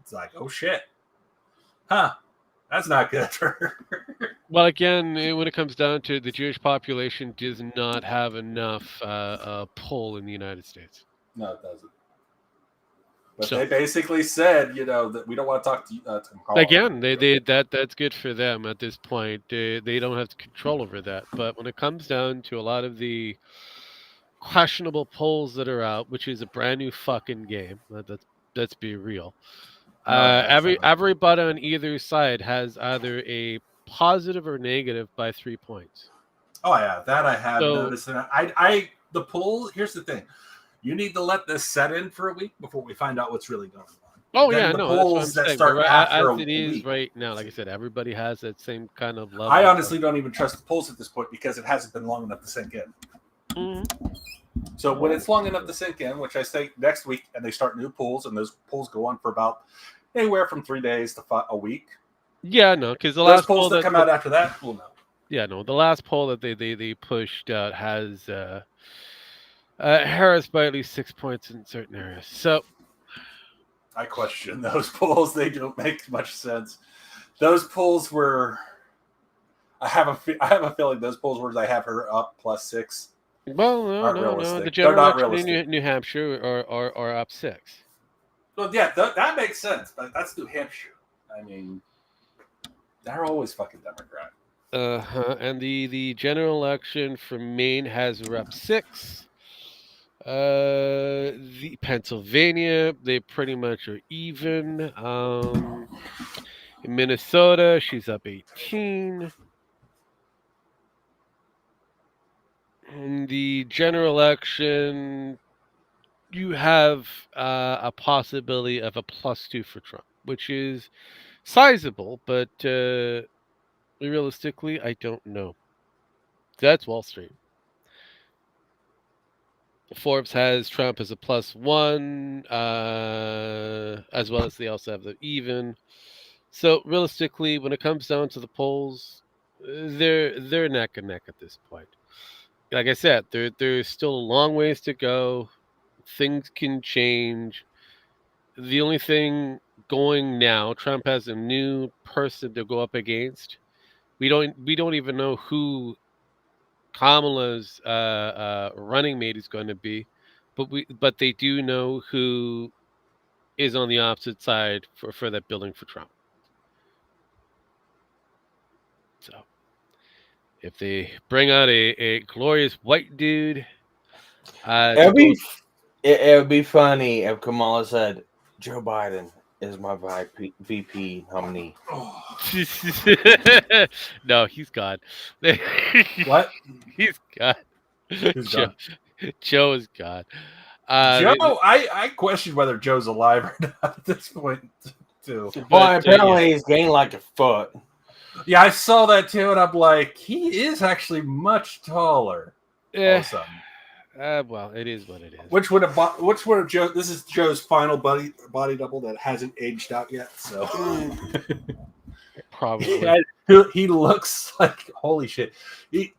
It's like, oh shit, huh? That's not good for her. Well, again, when it comes down to it, the Jewish population does not have enough pull in the United States. No, it doesn't. But they basically said, that we don't want to talk to you. Again, that's good for them at this point. They don't have control over that. But when it comes down to a lot of the questionable polls that are out, which is a brand new fucking game, let's be real. Everybody on either side has either a positive or negative by 3 points. Oh yeah, that I have So- noticed. And the poll. Here's the thing: you need to let this set in for a week before we find out what's really going on. Oh Then yeah, the no, that's what I'm polls that saying. start But after as a it is week. right now, like I said, everybody has that same kind of level. I honestly don't even trust the polls at this point because it hasn't been long enough to sink in. Mhm. So when it's long enough to sink in, which I say next week, and they start new polls, and those polls go on for about anywhere from 3 days to a week. Yeah, no, because the Those last polls poll that come out after that, we'll know. yeah, no, the last poll that they pushed out has Harris by at least 6 points in certain areas. So I question those polls; they don't make much sense. Those polls were. I have a feeling those polls where I have her up +6. well, Aren't no. realistic. The They're general not election in realistic. New Hampshire are up 6. Well, yeah, that makes sense, but that's New Hampshire. I mean, they're always fucking Democrat. And the general election for Maine has her up 6. The Pennsylvania, they pretty much are even. In Minnesota, she's up 18. In the general election, you have a possibility of a +2 for Trump, which is sizable, but realistically, I don't know. That's Wall Street. Forbes has Trump as a +1, as well as they also have the even. So realistically, when it comes down to the polls, they're neck and neck at this point. Like I said, there's still a long ways to go. Things can change. The only thing going now, Trump has a new person to go up against. We don't even know who Kamala's running mate is going to be, but they do know who is on the opposite side for that building for Trump. So if they bring out a glorious white dude, it would be funny if Kamala said, "Joe Biden is my VP nominee." no, he's gone. What? He's gone. Who's Joe, gone? Joe is gone. Joe, I question whether Joe's alive or not at this point, too. Well, apparently he's gained like a foot. Yeah, I saw that too, and I'm like, he is actually much taller. All of a sudden. Well, it is what it is. Which would have Joe? This is Joe's final body double that hasn't aged out yet. So Probably. he looks like holy shit. He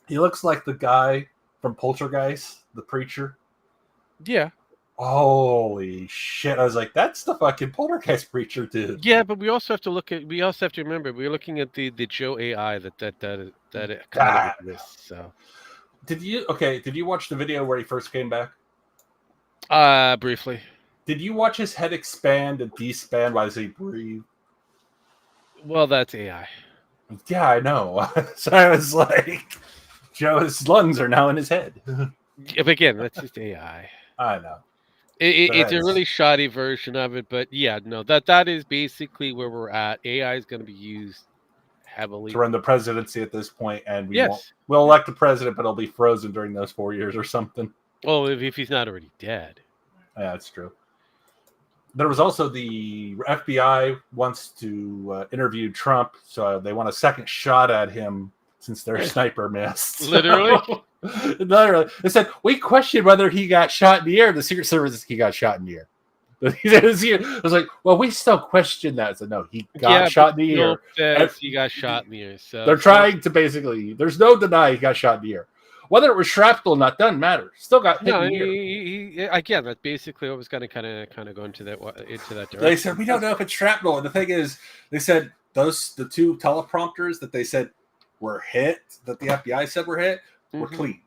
looks like the guy from Poltergeist, the preacher. Yeah. Holy shit! I was like, that's the fucking Poltergeist preacher, dude. Yeah, but we also have to remember we're looking at the Joe AI that it kind of exists. So Did you watch the video where he first came back? briefly. Did you watch his head expand and despan while he breathed? Well, that's AI. Yeah, I know. So I was like, Joe's lungs are now in his head. Yeah, but again, that's just AI. I know. It's a really shoddy version of it, but yeah, no, that is basically where we're at. AI is going to be used heavily To run the presidency at this point, and Yes. we'll elect a president, but it'll be frozen during those 4 years or something. Well, if he's not already dead. Yeah, that's true. There was also the FBI wants to interview Trump, so they want a second shot at him since their sniper missed. Literally? Literally. They said, we questioned whether he got shot in the air. The Secret Service says he got shot in the air. I was like, well, we still question that. I said, no, he got shot in the air. Says he got shot in the air. So They're trying to basically, there's no deny he got shot in the air. Whether it was shrapnel or not doesn't matter. Still got hit in the ear. Again, that's basically what was going to kind of go into that direction. They said, we don't know if it's shrapnel. And the thing is, they said the two teleprompters that they said were hit, that the FBI said were hit, were clean.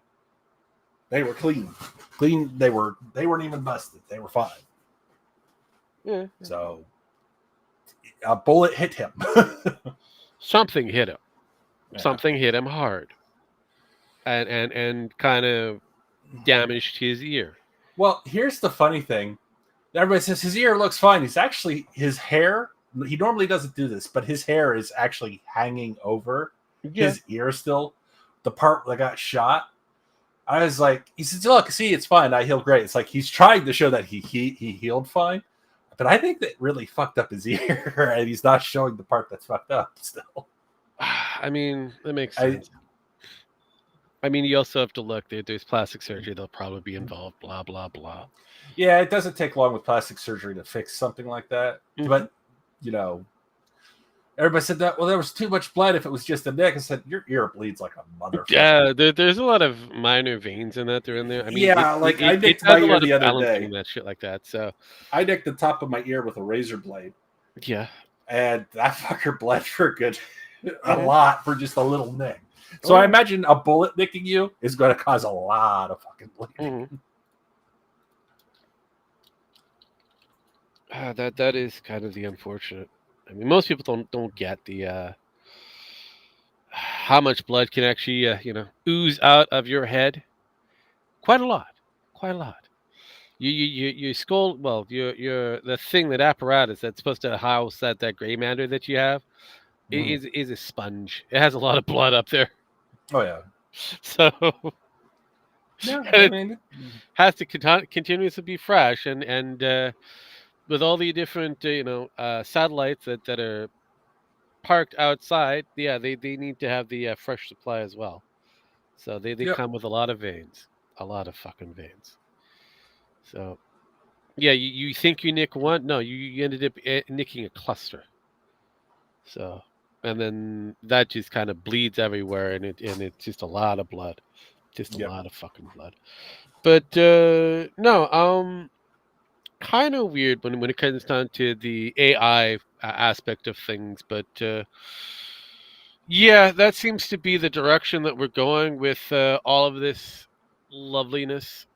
They were clean. Clean. They weren't even busted. They were fine. Yeah. So a bullet hit him. Something hit him. Yeah. Something hit him hard. And kind of damaged his ear. Well, here's the funny thing. Everybody says his ear looks fine. He's actually, his hair, he normally doesn't do this, but his hair is actually hanging over his ear still. The part that got shot. I was like, he says, look, see, it's fine. I healed great. It's like he's trying to show that he healed fine. But I think that really fucked up his ear, and he's not showing the part that's fucked up still. I mean, that makes sense. I mean, you also have to look. There's plastic surgery that'll probably be involved. Blah blah blah. Yeah, it doesn't take long with plastic surgery to fix something like that. Mhm. But everybody said that. Well, there was too much blood if it was just a nick. I said your ear bleeds like a motherfucker. Yeah, there's a lot of minor veins in that. They're in there. I mean, Yeah, I nicked my ear the other day. That shit like that. So I nicked the top of my ear with a razor blade. Yeah, and that fucker bled for a lot for just a little nick. So I imagine a bullet nicking you is going to cause a lot of fucking bleeding. That is kind of the unfortunate. I mean, most people don't get the how much blood can actually ooze out of your head. Quite a lot. Your skull. Well, your the thing, that apparatus that's supposed to house that gray matter that you have is a sponge. It has a lot of blood up there. Oh yeah. So yeah, it has to continuously be fresh, and with all the different satellites that are parked outside, yeah, they need to have the fresh supply as well. So they come with a lot of veins, a lot of fucking veins. So yeah, you think you nick one? No, you ended up nicking a cluster. So, and then that just kind of bleeds everywhere, and it's just a lot of blood, just a lot of fucking blood. But no, kind of weird when it comes down to the AI aspect of things, but yeah, that seems to be the direction that we're going with all of this loveliness.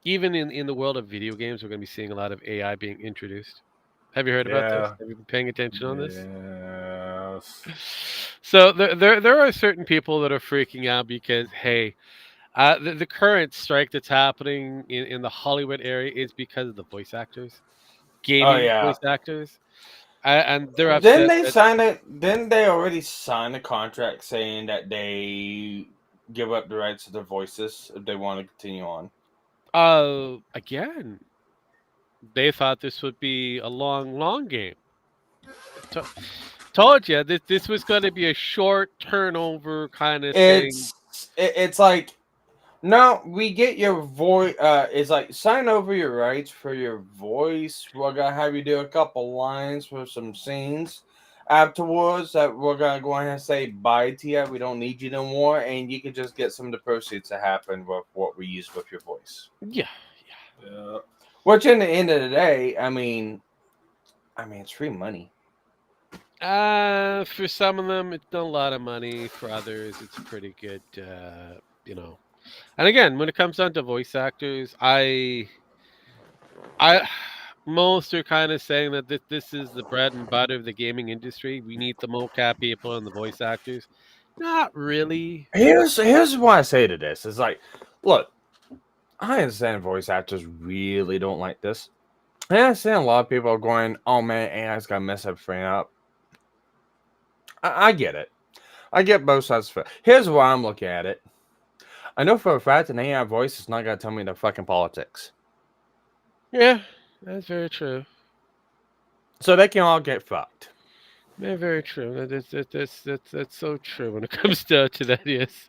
Even in the world of video games, we're going to be seeing a lot of AI being introduced. Have you heard about this? Have you been paying attention on this? Yes. So there are certain people that are freaking out because, hey, the current strike that's happening in the Hollywood area is because of the voice actors, gaming voice actors, and they're upset. Didn't they already sign a contract saying that they give up the rights to their voices if they want to continue on? Again, they thought this would be a long game. Told you this was going to be a short turnover kind of thing. It's like, no, we get your voice. It's like, sign over your rights for your voice. We're gonna have you do a couple lines for some scenes. Afterwards, that we're gonna go ahead and say bye to you. We don't need you no more, and you can just get some of the proceeds to happen with what we use with your voice. Yeah. Which, in the end of the day, I mean, it's free money. For some of them, it's not a lot of money. For others, it's pretty good. And again, when it comes down to voice actors, most are kind of saying that this is the bread and butter of the gaming industry. We need the mocap people and the voice actors. Not really. Here's why I say to this. It's like, look, I understand voice actors really don't like this. I understand a lot of people are going, oh man, AI's gonna mess everything up. I get it. I get both sides of it. Here's why I'm looking at it. I know for a fact an AI voice is not gonna tell me the fucking politics. Yeah, that's very true. So they can all get fucked. Yeah, very true. That's so true when it comes down to that. Yes,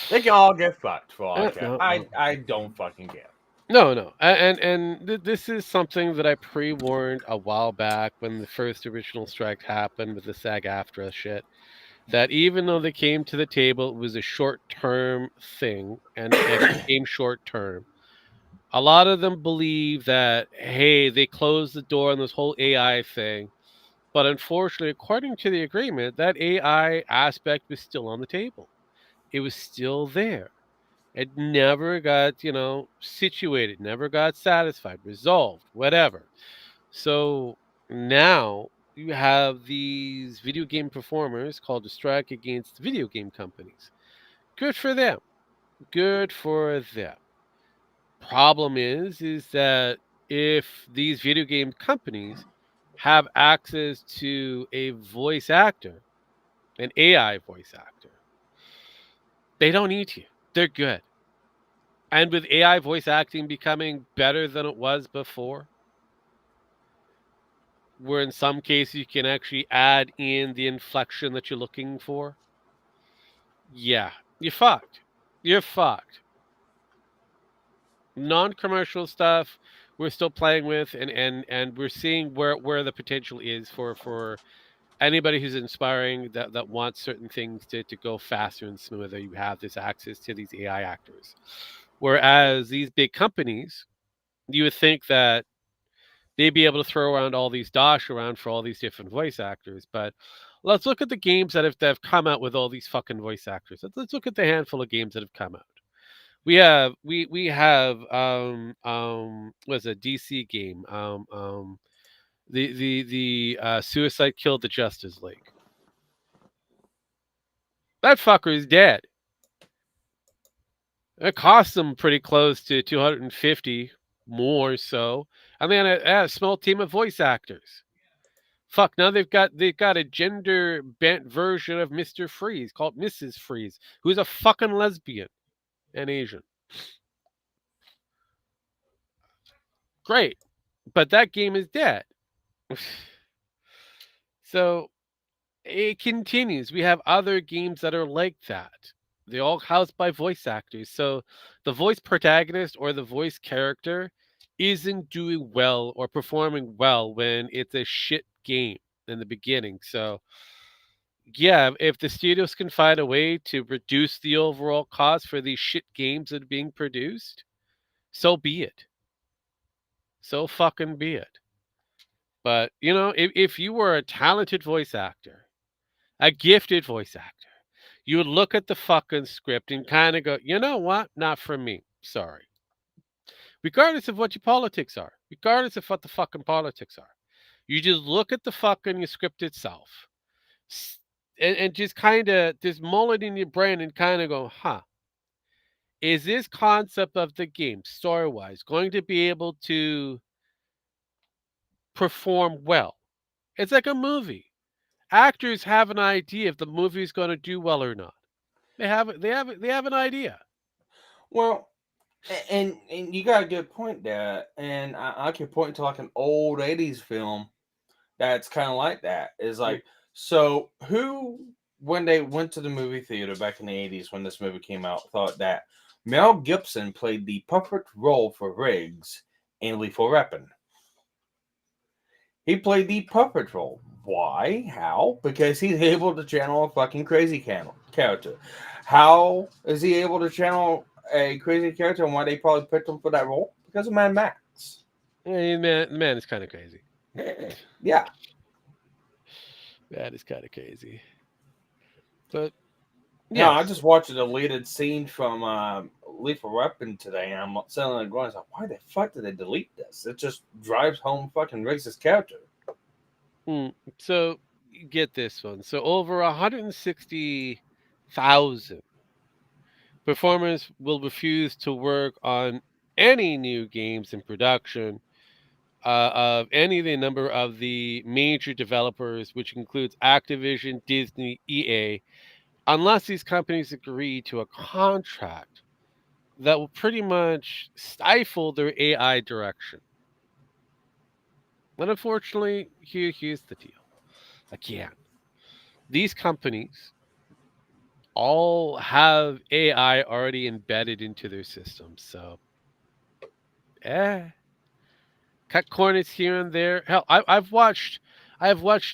they can all get fucked for all I care. I don't fucking care. No, and this is something that I pre-warned a while back when the first original strike happened with the SAG-AFTRA shit. That even though they came to the table, it was a short-term thing, and it became short-term. A lot of them believe that, hey, they closed the door on this whole AI thing, but unfortunately, according to the agreement, that AI aspect was still on the table. It was still there. It never got, situated, never got satisfied, resolved, whatever. So now you have these video game performers called a strike against video game companies. Good for them. Good for them. Problem is that if these video game companies have access to a voice actor, an AI voice actor. They don't need you. They're good. And with AI voice acting becoming better than it was before, where in some cases you can actually add in the inflection that you're looking for, yeah, you're fucked. You're fucked. Non-commercial stuff we're still playing with, and we're seeing where the potential is for anybody who's inspiring that wants certain things to go faster and smoother. You have this access to these AI actors. Whereas these big companies, you would think that they'd be able to throw around all these dosh around for all these different voice actors. But let's look at the games that have come out with all these fucking voice actors. Let's look at the handful of games that have come out. We have was a DC game, the Suicide Killed the Justice League. That fucker is dead. It cost them pretty close to 250 more so. I mean, a small team of voice actors. Fuck, now they've got a gender bent version of Mr. Freeze called Mrs. Freeze, who's a fucking lesbian and Asian. Great. But that game is dead. So it continues. We have other games that are like that. They're all housed by voice actors. So the voice protagonist or the voice character isn't doing well or performing well when it's a shit game in the beginning. So yeah, if the studios can find a way to reduce the overall cost for these shit games that are being produced, so be it. So fucking be it. But if you were a talented voice actor, a gifted voice actor, you would look at the fucking script and kind of go, you know what? Not for me. Sorry. Regardless of what your politics are, regardless of what the fucking politics are, you just look at the fucking script itself and just kind of just mull it in your brain and kind of go, huh, is this concept of the game, story-wise, going to be able to perform well? It's like a movie. Actors have an idea if the movie's going to do well or not. They have an idea. Well, and you got a good point there, and I can point to like an old '80s film that's kind of like that. Is like, so who, when they went to the movie theater back in the '80s when this movie came out, thought that Mel Gibson played the perfect role for Riggs in Lethal Weapon. He played the perfect role. Why? How? Because he's able to channel a fucking crazy character. How is he able to channel a crazy character, and why they probably picked him for that role? Because of Mad Max. Yeah, man is kind of crazy. Yeah. That is kind of crazy. But yeah, no, I just watched a deleted scene from Lethal Weapon today, and I'm sitting there going, like, why the fuck did they delete this? It just drives home fucking racist character. So get this one. So over 160,000 performers will refuse to work on any new games in production of any of the number of the major developers, which includes Activision, Disney, EA, unless these companies agree to a contract that will pretty much stifle their AI direction. And unfortunately, here's the deal. Again, these companies all have AI already embedded into their systems. So, cut corners here and there. Hell, I've watched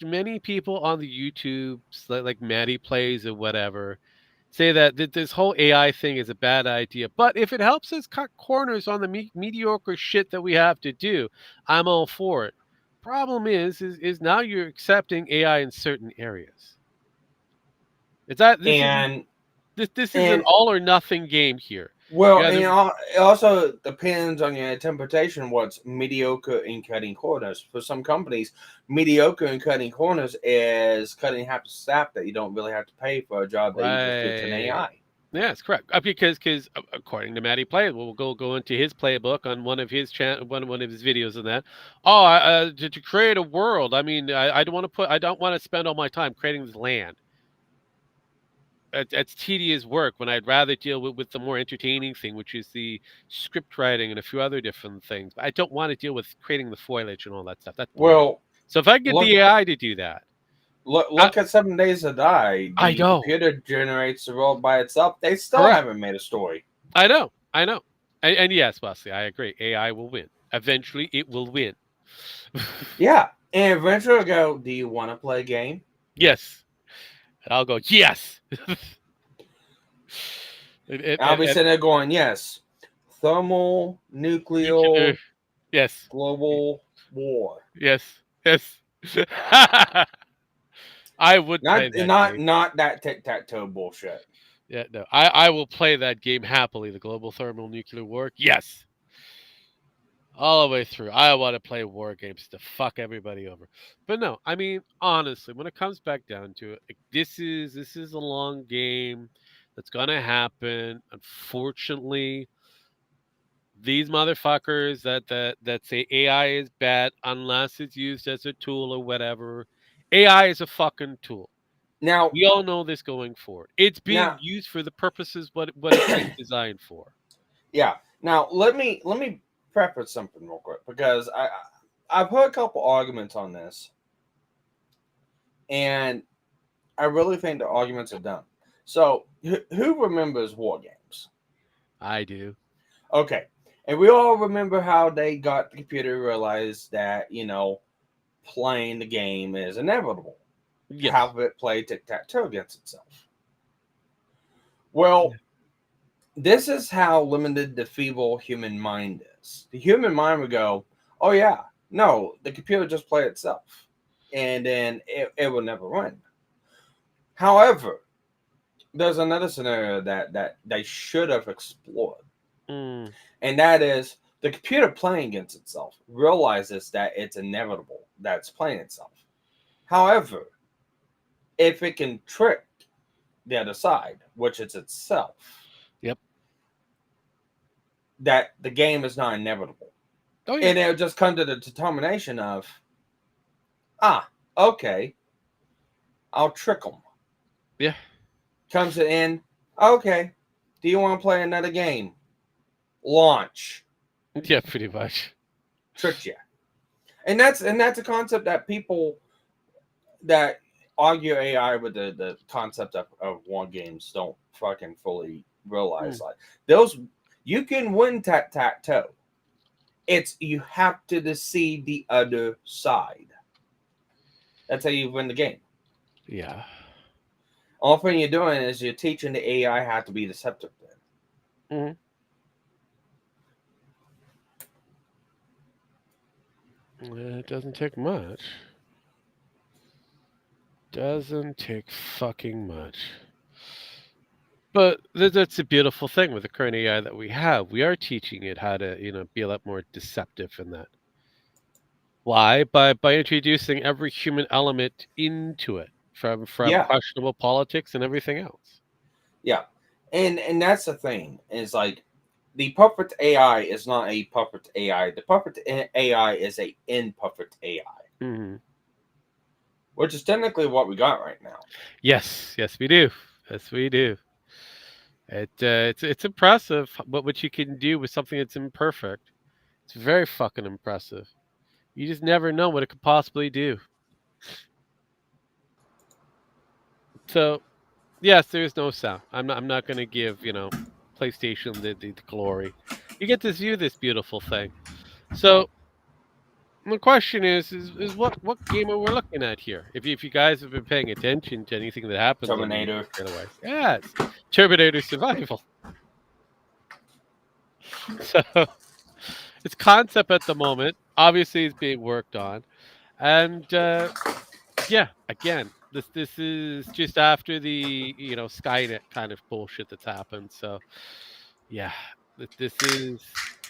many people on the YouTubes like Maddie Plays or whatever say that this whole AI thing is a bad idea. But if it helps us cut corners on the mediocre shit that we have to do, I'm all for it. Problem is now you're accepting AI in certain areas. It's that this is an all or nothing game here. Well, it also depends on your interpretation what's mediocre in cutting corners. For some companies, mediocre in cutting corners is cutting half the staff that you don't really have to pay for a job that you just do to an AI. Yeah, it's correct. Because according to Matty Play, we'll go into his playbook on one of his one of his videos and that. Oh, to create a world. I mean, I don't want to spend all my time creating this land. That's tedious work when I'd rather deal with the more entertaining thing, which is the script writing and a few other different things. But I don't want to deal with creating the foliage and all that stuff. That's boring. Well, So if I get look, the AI to do that, look at 7 Days to Die. I The know. computer generates the world by itself. They still Correct. haven't made a story. I know. And yes, Wesley, I agree. AI will win. Eventually, it will win. Yeah, and eventually I'll go, do you want to play a game? Yes. And I'll go, yes. I'll be sitting there going, yes. Thermal, nuclear, yes. global war. Yes. I would play that game. Not that tic-tac-toe bullshit. Yeah, no. I will play that game happily. The global thermal nuclear war. Yes. All the way through. I want to play war games to fuck everybody over. But no, I mean, honestly, when it comes back down to it, like, this is a long game that's gonna happen. Unfortunately, these motherfuckers that say AI is bad unless it's used as a tool or whatever. AI is a fucking tool. Now We all know this going forward. It's being used for the purposes what it's being designed for. Yeah. Now let me preface something real quick because I've heard a couple arguments on this, and I really think the arguments are dumb. So who remembers war games? I do. Okay, and we all remember how they got the computer to realize that playing the game is inevitable. Yes. Have it play tic-tac-toe against itself. Well, this is how limited the feeble human mind is. The human mind would go, oh yeah, no, the computer just play itself. And then it will never win. However, there's another scenario that they should have explored. Mm. And that is the computer playing against itself realizes that it's inevitable that it's playing itself. However, if it can trick the other side, which is itself, that the game is not inevitable. Oh, yeah. And it'll just come to the determination of, okay, I'll trick them. Yeah. Comes it in, okay, do you want to play another game? Launch. Yeah, pretty much. Trick you. And that's a concept that people that argue AI with the concept of war games don't fucking fully realize. Like those, you can win tic-tac-toe. It's you have to deceive the other side. That's how you win the game. Yeah. All thing you're doing is you're teaching the AI how to be deceptive. Mm-hmm. It doesn't take much. Doesn't take fucking much. But that's a beautiful thing with the current AI that we have. We are teaching it how to, be a lot more deceptive in that. Why? By introducing every human element into it, from questionable politics and everything else. Yeah, and that's the thing. Is like the perfect AI is not a perfect AI. The perfect AI is a imperfect AI, Mm-hmm. which is technically what we got right now. Yes, we do. Yes, we do. It's impressive what you can do with something that's imperfect. It's very fucking impressive. You just never know what it could possibly do. So, yes, there's no sound. I'm not going to give PlayStation the glory. You get to view this beautiful thing. So the question is what game are we looking at here? If you guys have been paying attention to anything that happens, Terminator. Yes, Terminator Survival. So its concept at the moment obviously is being worked on, and again, this is just after the Skynet kind of bullshit that's happened. So yeah, this is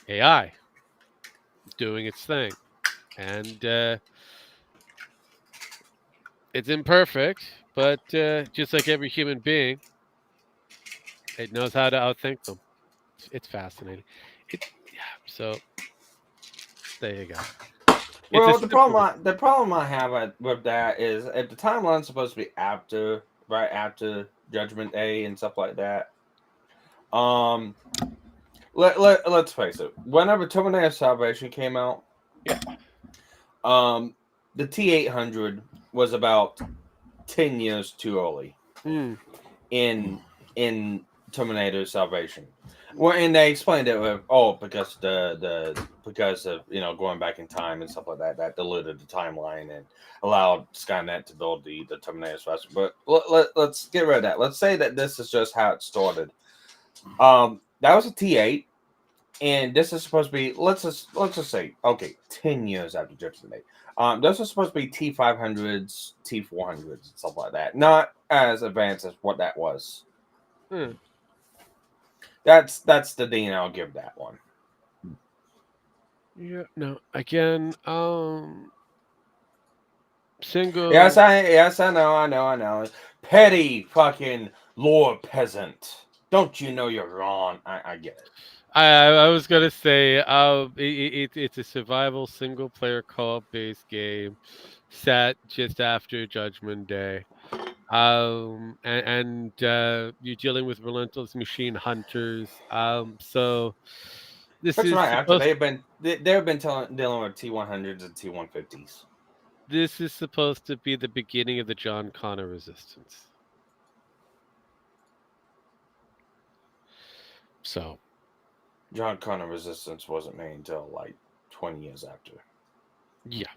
AI doing its thing, and it's imperfect, but just like every human being, It knows how to outthink them. It's fascinating. Yeah. So there you go. Well, It's a simple. the problem I have with that is if the timeline's supposed to be after, right after Judgment Day and stuff like that. Let's face it. Whenever Terminator Salvation came out, Yeah. the T-800 was about 10 years too early in Terminator Salvation. Well, and they explained it with because because of going back in time and stuff like that diluted the timeline and allowed Skynet to build the Terminator faster. But let's get rid of that. Let's say that this is just how it started. That was a T8, and this is supposed to be let's just say 10 years after Judgment Day. Those are supposed to be T500s, T400s, and stuff like that. Not as advanced as what that was. That's the dean I'll give that one. Yeah. No. Again. Single. Yes, I know. Petty fucking lord peasant. Don't you know you're wrong? I get it. I was gonna say, it's a survival single player co-op based game set just after Judgment Day. And you're dealing with relentless machine hunters. So this That's is right. After supposed they've been dealing with T100s and T150s. this is supposed to be the beginning of the John Connor resistance. So John Connor resistance wasn't made until like 20 years after. yeah.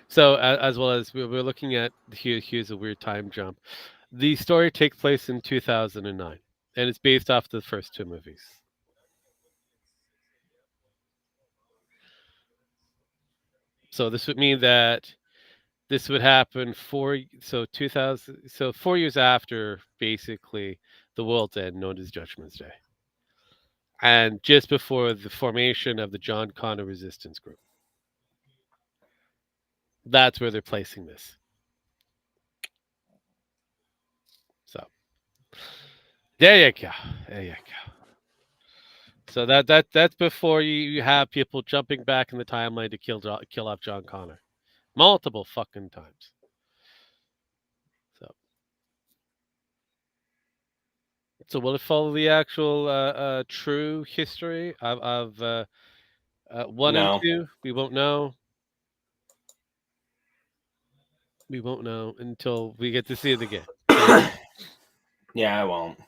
So as well as we're looking at here's a weird time jump. The story takes place in 2009, and it's based off the first two movies. So this would mean that this would happen 4 years after basically the world's end, known as Judgment Day, and just before the formation of the John Connor Resistance Group. That's where they're placing this. So there you go. So that's before you have people jumping back in the timeline to kill off John Connor multiple fucking times. So will it follow the actual true history of 1 and 2? We won't know. We won't know until we get to see it again. Yeah, I won't.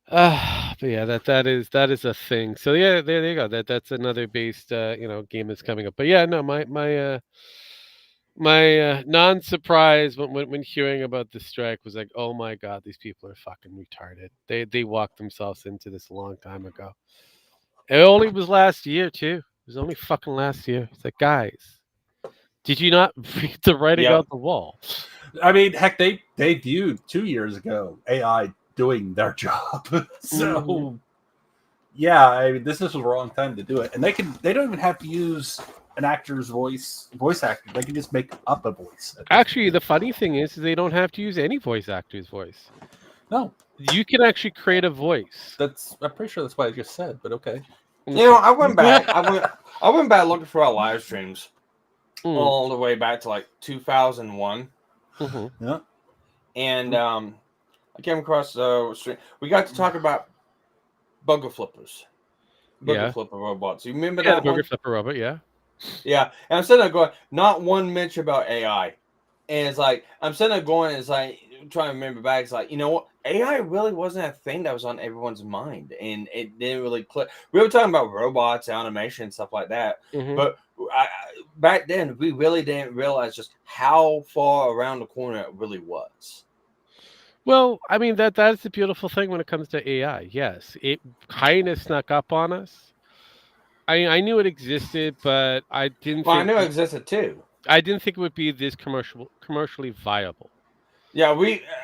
But yeah, that is a thing. So yeah, there you go. That's another based game that's coming up. But yeah, no, my non-surprise when hearing about the strike was like, oh my god, these people are fucking retarded. They walked themselves into this a long time ago. It only was last year too. It was only fucking last year. It's like, guys, did you not read the writing on the wall? I mean, heck, they debuted 2 years ago AI doing their job. So yeah, I mean, this is the wrong time to do it. And they don't even have to use an actor's voice actor. They can just make up a voice. Actually, the funny thing is they don't have to use any voice actor's voice. No. You can actually create a voice. I'm pretty sure that's what I just said, but okay. I went back. I went back looking for our live streams all the way back to like 2001. Yeah. And I came across the stream. We got to talk about Bugger Flippers. Bugger Flipper robots. You remember that Bugger Flipper robot, yeah. Yeah. And I'm sitting there going, not one mention about AI. And it's like, I'm sitting there going, it's like, trying to remember back. It's like, you know what? AI really wasn't a thing that was on everyone's mind. And it didn't really click. We were talking about robots, animation, stuff like that. But back then, we really didn't realize just how far around the corner it really was. Well, I mean, that's the beautiful thing when it comes to AI. Yes, it kind of snuck up on us. I knew it existed, but I didn't. Well, I knew it existed too. I didn't think it would be this commercially viable. Yeah,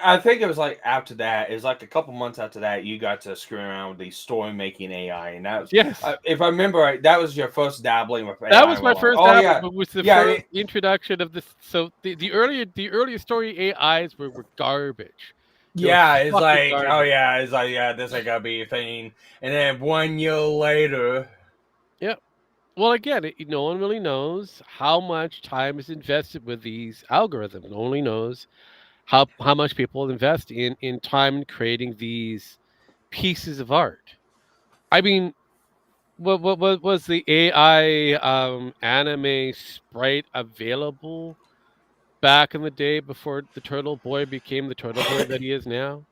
I think it was like after that. It was like a couple months after that. You got to screw around with the story making AI, and that was, Yes. if I remember right, that was your first dabbling with AI. That was my Well, like, first oh dabble, yeah, but was the yeah, first introduction of this. So the earlier story AIs were garbage. They were yeah. It's fucking like, oh garbage. yeah, it's like, yeah, this ain't gonna be a thing. And then 1 year later, Yeah. Well, again, no one really knows how much time is invested with these algorithms. No one really knows how much people invest in time in creating these pieces of art. I mean, what was the AI anime sprite available back in the day before the Turtle Boy became the Turtle Boy that he is now?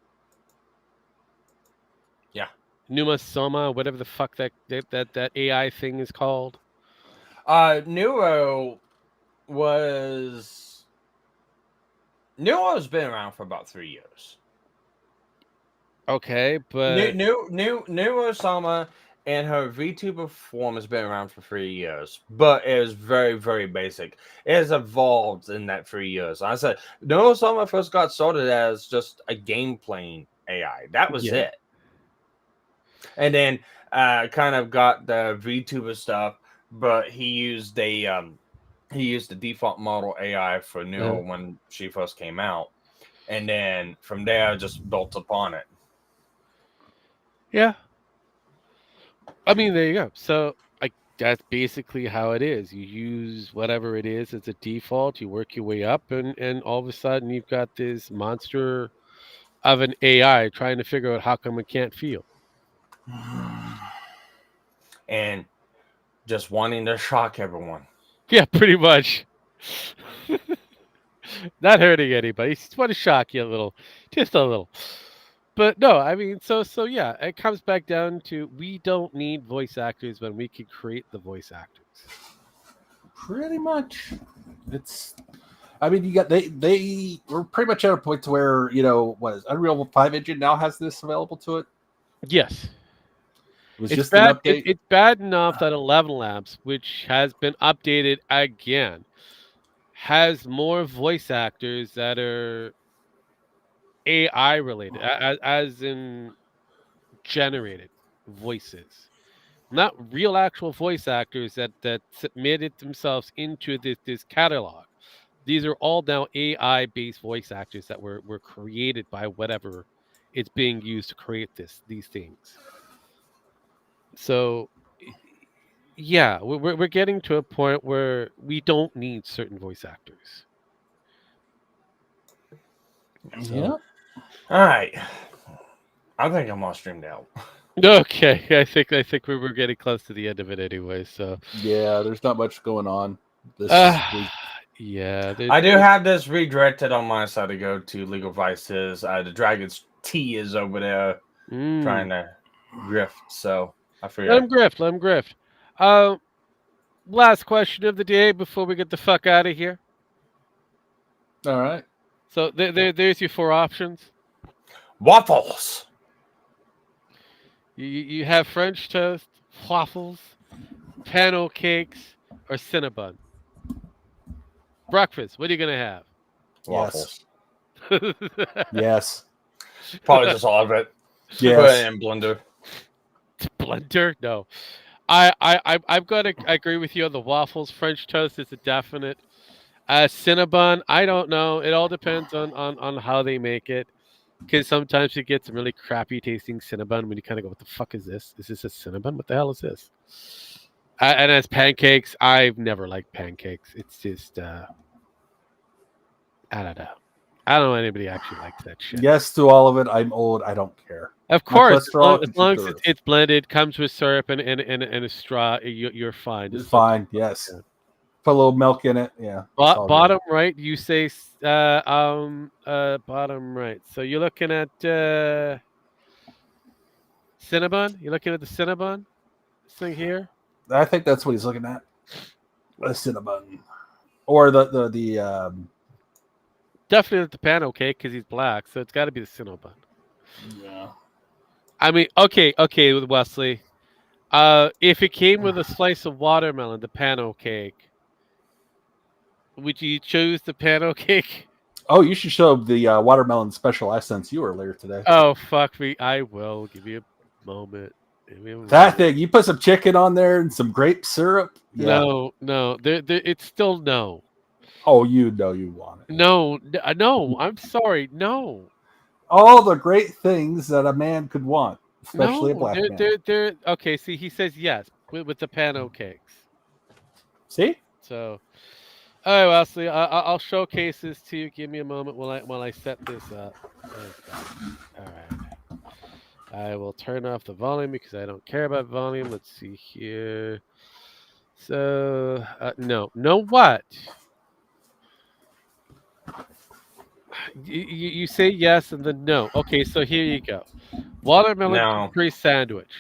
yeah. Numa Soma, whatever the fuck that AI thing is called. Neuro was Neuro's been around for about 3 years. Okay, but New Sama and her VTuber form has been around for 3 years, but it is very, very basic. It has evolved in that 3 years. I said New Sama first got started as just a game playing AI. That was yeah, it. And then kind of got the VTuber stuff, but he used the default model AI for uh, Neo when she first came out. And then from there just built upon it. yeah. I mean, there you go. So, like, that's basically how it is. You use whatever it is as a default. You work your way up, and all of a sudden, you've got this monster of an AI trying to figure out how come it can't feel. And just wanting to shock everyone. Yeah, pretty much. Not hurting anybody. Just want to shock you a little, just a little. But no, I mean, so yeah, it comes back down to we don't need voice actors when we can create the voice actors. Pretty much. It's. I mean, you got they were pretty much at a point to where what is Unreal 5 engine now has this available to it. Yes, It was it's just an bad. update. It's bad enough that 11 Labs, which has been updated again, has more voice actors that are AI related, as in generated voices, not real actual voice actors that submitted themselves into this catalog. These are all now AI based voice actors that were created by whatever it's being used to create these things. So yeah, we're getting to a point where we don't need certain voice actors. So Yeah. All right. I think I'm all streamed out. okay, I think we were getting close to the end of it anyway. So Yeah. There's not much going on this uh week. yeah, I do have this redirected on my side to go to Legal Vices. The Dragon's T is over there trying to grift, so I let figure. him grift. Let him grift. Um, Last question of the day before we get the fuck out of here. All right. So there's your four options. Waffles! You have French toast, waffles, panel cakes, or Cinnabon. Breakfast. What are you gonna have? Waffles. Yes. Probably just all of it. Put Yes. it in blender. Blender? No. I've got to agree with you on the waffles. French toast is a definite. Cinnabon, I don't know. It all depends on how they make it. Because sometimes you get some really crappy tasting Cinnabon when you kind of go, "What the fuck is this? Is this a Cinnabon? What the hell is this?" And as pancakes, I've never liked pancakes. It's just I don't know. I don't know anybody actually likes that shit. Yes to all of it. I'm old. I don't care. Of My course, cholesterol as can long keep as the it's, roof. it's blended, comes with syrup and a straw, you're fine. It's Just fine. Yes. Put a little milk in it. Yeah. It's all good. bottom right, you say bottom right. So you're looking at Cinnabon. You're looking at the Cinnabon. This thing here. I think that's what he's looking at. A Cinnabon. Or the Definitely the panel cake because he's black, so it's got to be the Cinnabon. yeah. I mean, okay, with Wesley. If it came with a slice of watermelon, the panel cake, would you choose the panel cake? Oh, you should show the watermelon special essence you earlier today. Oh fuck me! I will give you a moment. Give me a That moment. thing, you put some chicken on there and some grape syrup. Yeah. No. It's still no. Oh, you know you want it. No. I'm sorry. No. All the great things that a man could want, especially a black man. They're okay. See, he says yes with the pano cakes. See? So, all right, Wesley, I'll showcase this to you. Give me a moment while I set this up. All right. I will turn off the volume because I don't care about volume. Let's see here. So, no, what? You say yes and then no. Okay, so here you go. Watermelon No. Capri sandwich.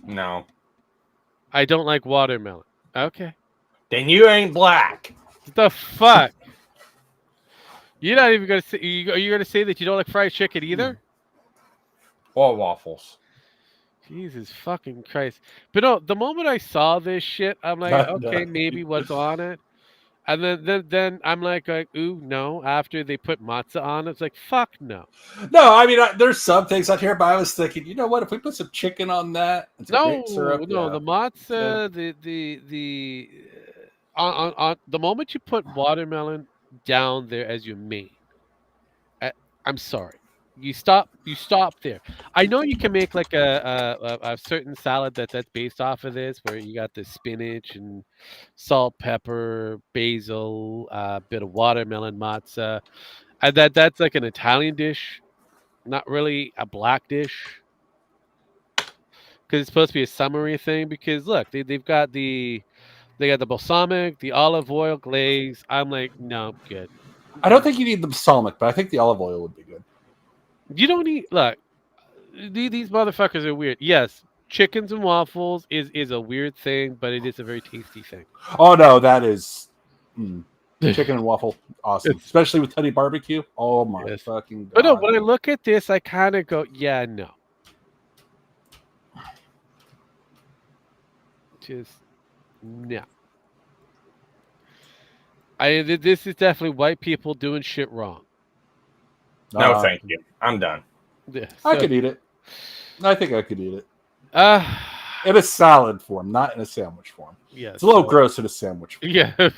No. I don't like watermelon. Okay. Then you ain't black. What the fuck? You're not even gonna say. Are you gonna say that you don't like fried chicken either? Or waffles. Jesus fucking Christ! But no, the moment I saw this shit, I'm like, No. okay, maybe what's on it, and then I'm like, ooh, no. After they put matzah on, it's like, fuck no. No, I mean, there's some things out here, but I was thinking, you know what? If we put some chicken on that and some grape syrup, No, yeah. the matzah, the on the moment you put watermelon down there as your main, I'm sorry. You stop there. I know you can make like a certain salad that's based off of this, where you got the spinach and salt, pepper, basil, a bit of watermelon matzah, and that's like an Italian dish, not really a black dish, because it's supposed to be a summery thing. Because look, they've got the balsamic, the olive oil glaze. I'm like, no, good. I don't think you need the balsamic, but I think the olive oil would be good. You don't need look. These motherfuckers are weird. Yes, chickens and waffles is a weird thing, but it is a very tasty thing. Oh no, that is chicken and waffle, awesome, especially with Teddy barbecue. Oh my Yes. fucking god! But no, when I look at this, I kind of go, yeah, no. Just no. This is definitely white people doing shit wrong. No, thank you. I'm done. Yeah, I could eat it. I think I could eat it Uh, in a salad form, not in a sandwich form. yeah, It's a little gross in a sandwich form. Yeah,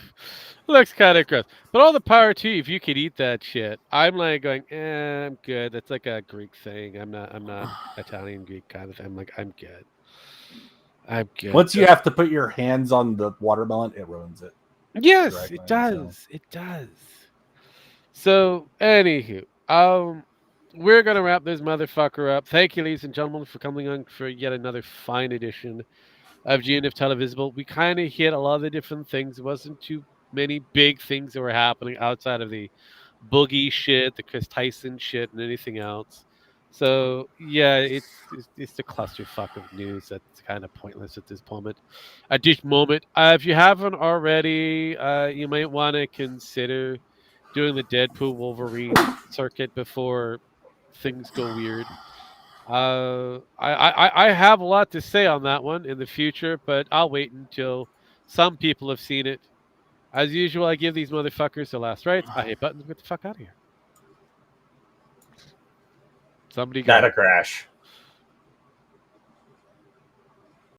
looks kind of gross. But all the power to you if you could eat that shit. I'm like going, I'm good. That's like a Greek thing. I'm not Italian Greek kind of thing. I'm like, I'm good. I'm good. Once you have to put your hands on the watermelon, it ruins it. Yes, Right, it right, does. It does. So, anywho, we're gonna wrap this motherfucker up. Thank you, ladies and gentlemen, for coming on for yet another fine edition of GNF Televisable. We kind of hit a lot of the different things. It wasn't too many big things that were happening outside of the Boogie shit, the Chris Tyson shit, and anything else. So yeah, it's the clusterfuck of news that's kind of pointless at this moment. At this moment, if you haven't already, you might want to consider doing the Deadpool Wolverine circuit before things go weird. I have a lot to say on that one in the future, but I'll wait until some people have seen it. As usual, I give these motherfuckers the last rights. I hit buttons. Get the fuck out of here. Somebody go. Data crash.